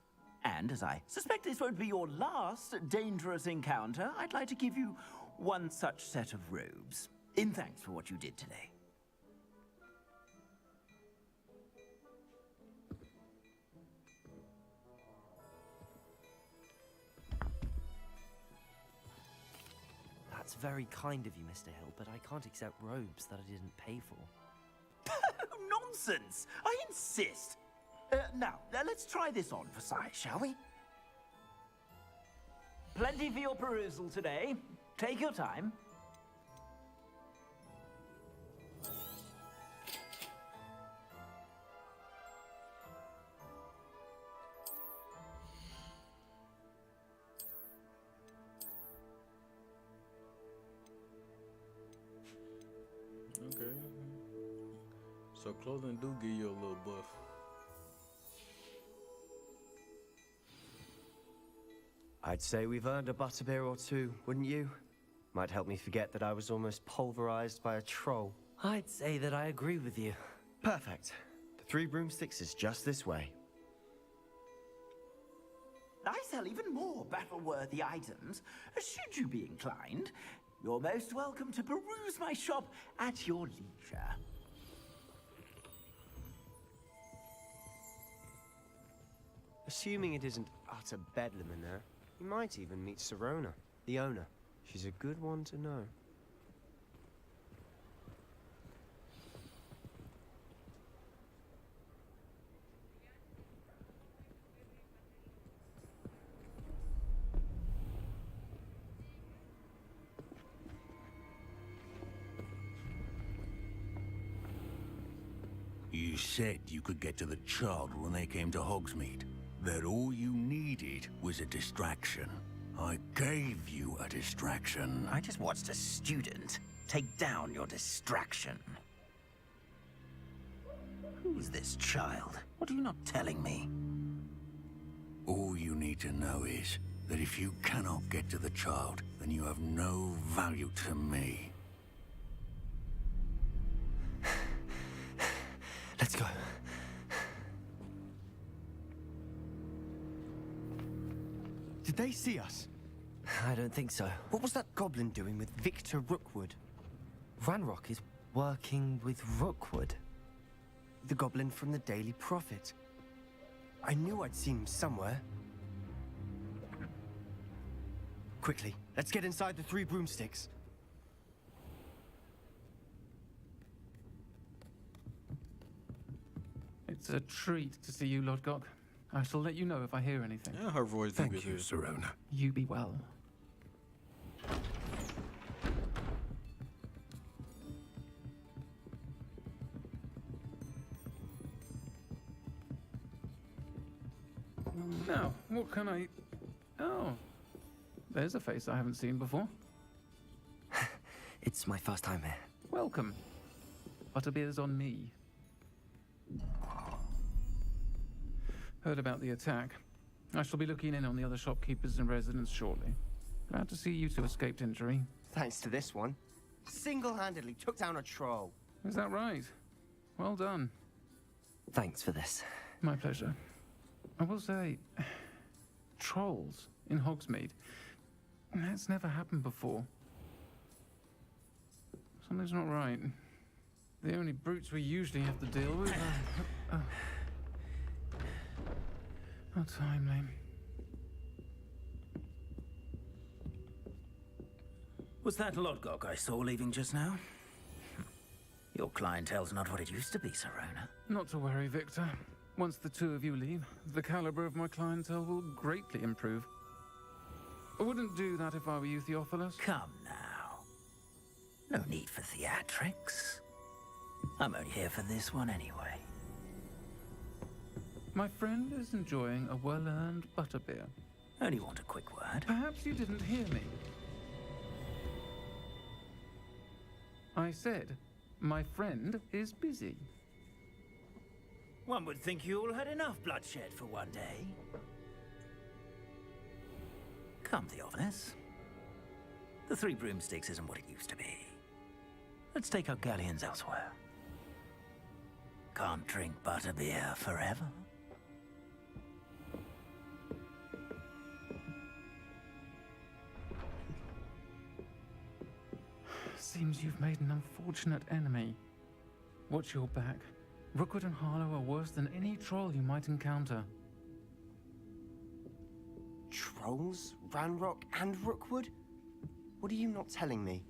And as I suspect this won't be your last dangerous encounter, I'd like to give you one such set of robes, in thanks for what you did today. That's very kind of you, Mr. Hill, but I can't accept robes that I didn't pay for. Nonsense! I insist! Now, let's try this on for size, shall we? Plenty for your perusal today. Take your time. Okay. So clothing do give you a little buff. I'd say we've earned a butterbeer or two, wouldn't you? Might help me forget that I was almost pulverized by a troll. I'd say that I agree with you. Perfect. The 3 broomsticks is just this way. I sell even more battle-worthy items. Should you be inclined, you're most welcome to peruse my shop at your leisure. Assuming it isn't utter bedlam in there, you might even meet Sirona, the owner. She's a good one to know. You said you could get to the child when they came to Hogsmeade. That all you needed was a distraction. I gave you a distraction. I just watched a student take down your distraction. Who's this child? What are you not telling me? All you need to know is that if you cannot get to the child, then you have no value to me. Let's go. Did they see us? I don't think so. What was that goblin doing with Victor Rookwood? Ranrock is working with Rookwood. The goblin from the Daily Prophet. I knew I'd seen him somewhere. Quickly, let's get inside the 3 broomsticks. It's a treat to see you, Lodgok. I shall let you know if I hear anything. Yeah, her voice. Thank you, Sirona. You be well. Now, what can I... Oh, there's a face I haven't seen before. It's my first time here. Welcome. Butterbeer's on me. Heard about the attack. I shall be looking in on the other shopkeepers and residents shortly. Glad to see you two escaped injury. Thanks to this one. Single-handedly took down a troll. Is that right? Well done. Thanks for this. My pleasure. I will say, trolls in Hogsmeade. That's never happened before. Something's not right. The only brutes we usually have to deal with are timely. Was that Lodgok I saw leaving just now? Your clientele's not what it used to be, Sirona. Not to worry, Victor. Once the two of you leave, the caliber of my clientele will greatly improve. I wouldn't do that if I were you, Theophilus. Come now. No need for theatrics. I'm only here for this one anyway. My friend is enjoying a well-earned butterbeer. Only want a quick word. Perhaps you didn't hear me. I said, my friend is busy. One would think you all had enough bloodshed for one day. Come, Theophilus. The 3 broomsticks isn't what it used to be. Let's take our galleons elsewhere. Can't drink butterbeer forever. Seems you've made an unfortunate enemy. Watch your back. Rookwood and Harlow are worse than any troll you might encounter. Trolls? Ranrock and Rookwood? What are you not telling me?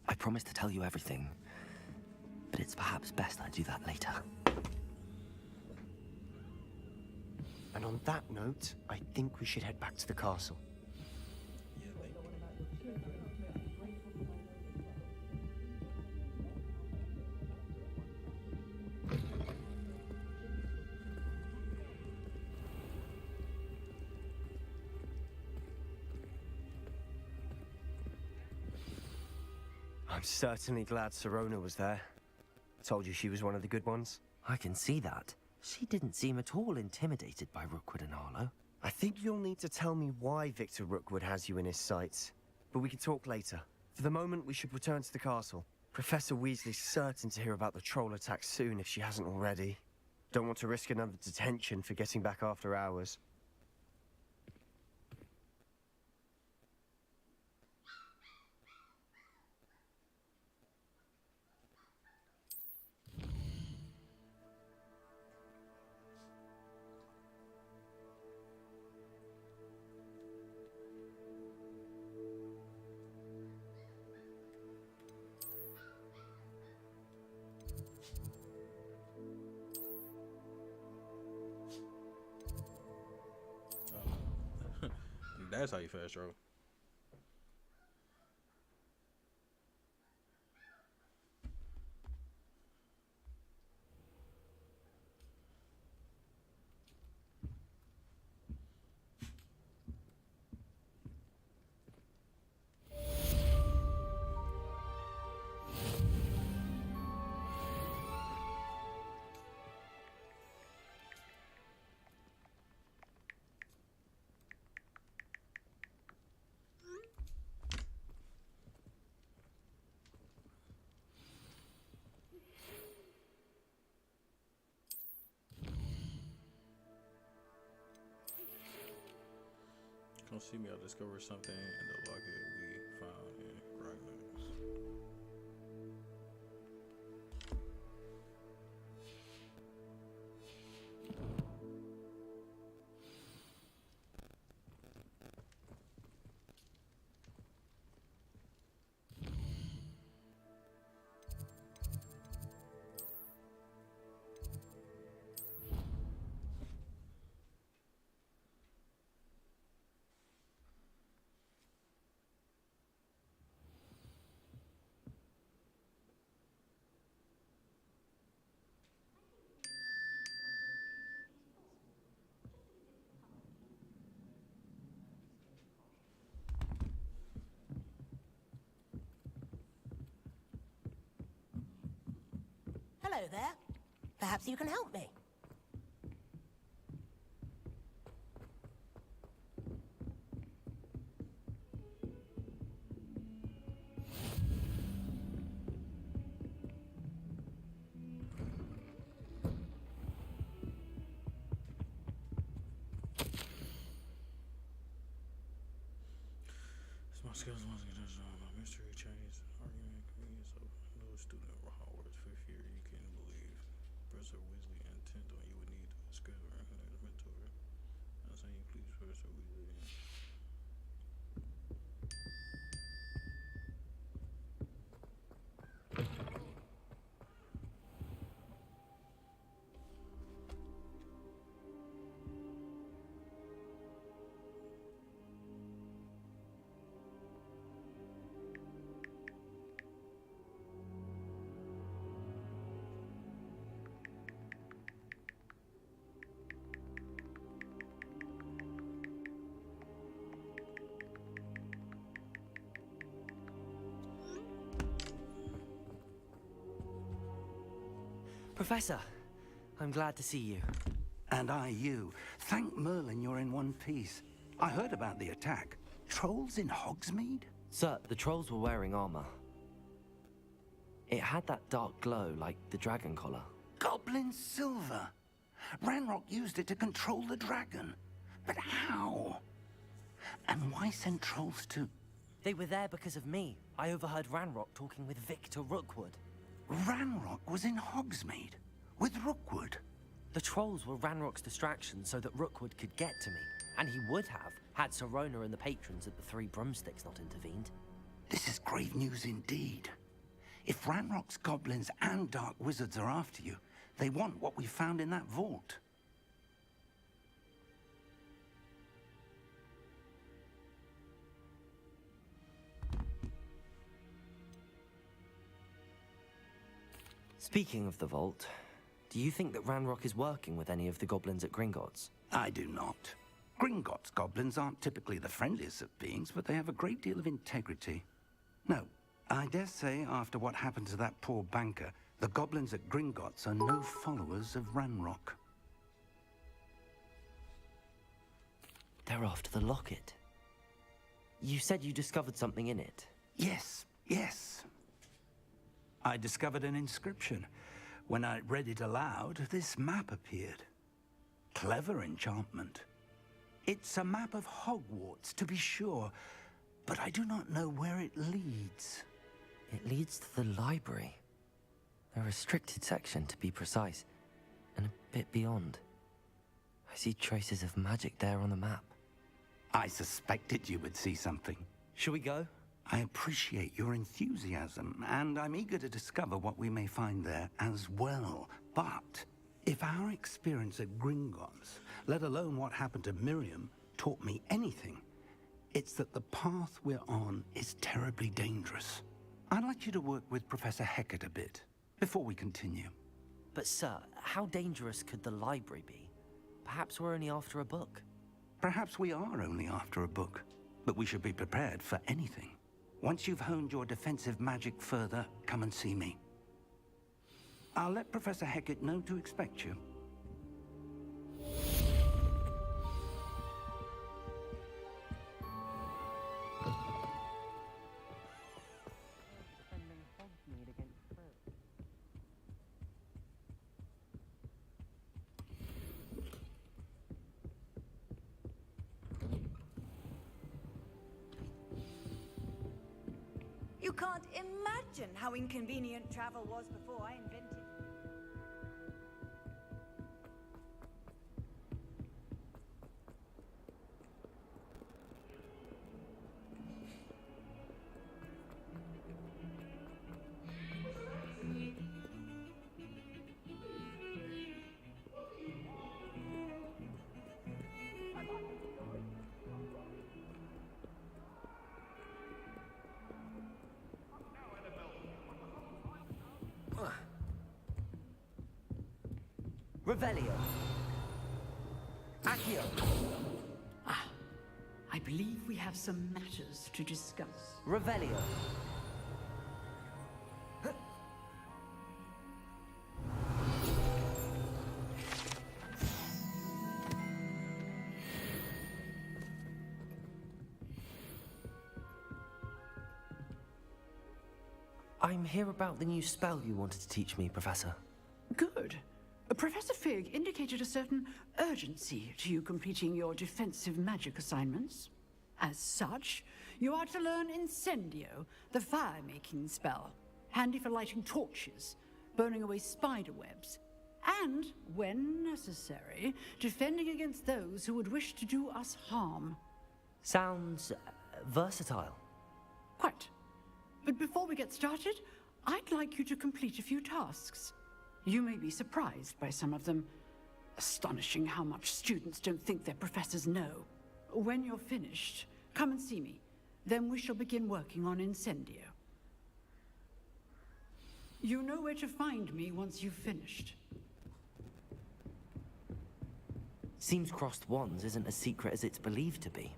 I promised to tell you everything, but it's perhaps best I do that later. And on that note, I think we should head back to the castle. I'm certainly glad Sirona was there. Told you she was one of the good ones. I can see that. She didn't seem at all intimidated by Rookwood and Harlow. I think you'll need to tell me why Victor Rookwood has you in his sights. But we can talk later. For the moment, we should return to the castle. Professor Weasley's certain to hear about the troll attack soon if she hasn't already. Don't want to risk another detention for getting back after hours. That's how you fast travel. don't see me, I'll discover something in the locket we found in Ragnar. Hello there. Perhaps you can help me. Small skills, once again, mystery Chinese argument convenience of no student of Hogwarts 5th year. You can believe Professor Weasley intent on you would need to discover his mentor. I'm saying, please, Professor Weasley. Professor, I'm glad to see you. And I you. Thank Merlin you're in one piece. I heard about the attack. Trolls in Hogsmeade? Sir, the trolls were wearing armor. It had that dark glow like the dragon collar. Goblin silver. Ranrock used it to control the dragon. But how? And why send trolls to... They were there because of me. I overheard Ranrock talking with Victor Rookwood. Ranrock was in Hogsmeade with Rookwood. The trolls were Ranrock's distraction so that Rookwood could get to me. And he would have, had Sirona and the patrons at the Three Broomsticks not intervened. This is grave news indeed. If Ranrock's goblins and dark wizards are after you, they want what we found in that vault. Speaking of the vault, do you think that Ranrock is working with any of the goblins at Gringotts? I do not. Gringotts goblins aren't typically the friendliest of beings, but they have a great deal of integrity. No, I dare say after what happened to that poor banker, the goblins at Gringotts are no followers of Ranrock. They're after the locket. You said you discovered something in it. Yes, yes. I discovered an inscription. When I read it aloud, this map appeared. Clever enchantment. It's a map of Hogwarts, to be sure, but I do not know where it leads. It leads to the library. A restricted section, to be precise, and a bit beyond. I see traces of magic there on the map. I suspected you would see something. Shall we go? I appreciate your enthusiasm, and I'm eager to discover what we may find there as well. But if our experience at Gringotts, let alone what happened to Miriam, taught me anything, it's that the path we're on is terribly dangerous. I'd like you to work with Professor Hecat a bit before we continue. But sir, how dangerous could the library be? Perhaps we're only after a book. Perhaps we are only after a book, but we should be prepared for anything. Once you've honed your defensive magic further, come and see me. I'll let Professor Hecat know to expect you. You can't imagine how inconvenient travel was before I invented it. Revelio. Accio. I believe we have some matters to discuss. Revelio. I'm here about the new spell you wanted to teach me, Professor. Good. Professor Fig indicated a certain urgency to you completing your defensive magic assignments. As such, you are to learn Incendio, the fire-making spell, handy for lighting torches, burning away spider webs, and, when necessary, defending against those who would wish to do us harm. Sounds versatile. Quite. But before we get started, I'd like you to complete a few tasks. You may be surprised by some of them. Astonishing how much students don't think their professors know. When you're finished, come and see me. Then we shall begin working on Incendio. You know where to find me once you've finished. Seems crossed wands isn't as secret as it's believed to be.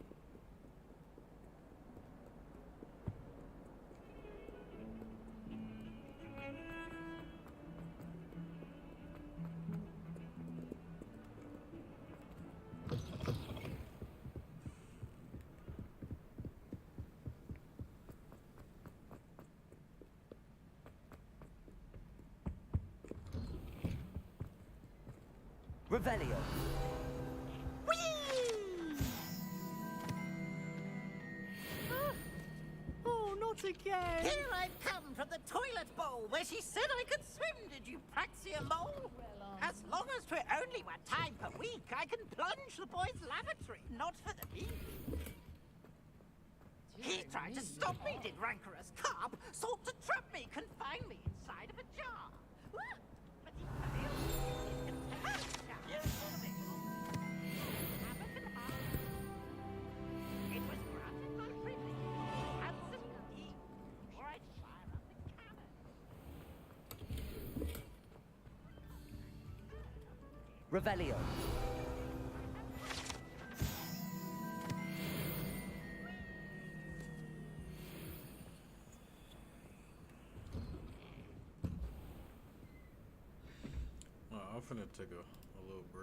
Revelio. Oh, not again. Here I've come from the toilet bowl where she said I could swim, did you praxia mole? As long as 'twere only 1 time per week, I can plunge the boy's lavatory, not for the beach. He tried to stop me, did rancorous carp, sought to trap me, confine me inside of a jar. But he failed. It was granted my privilege to answer the key before I'd fire up the cannon. Revelio. I'm finna take a little break.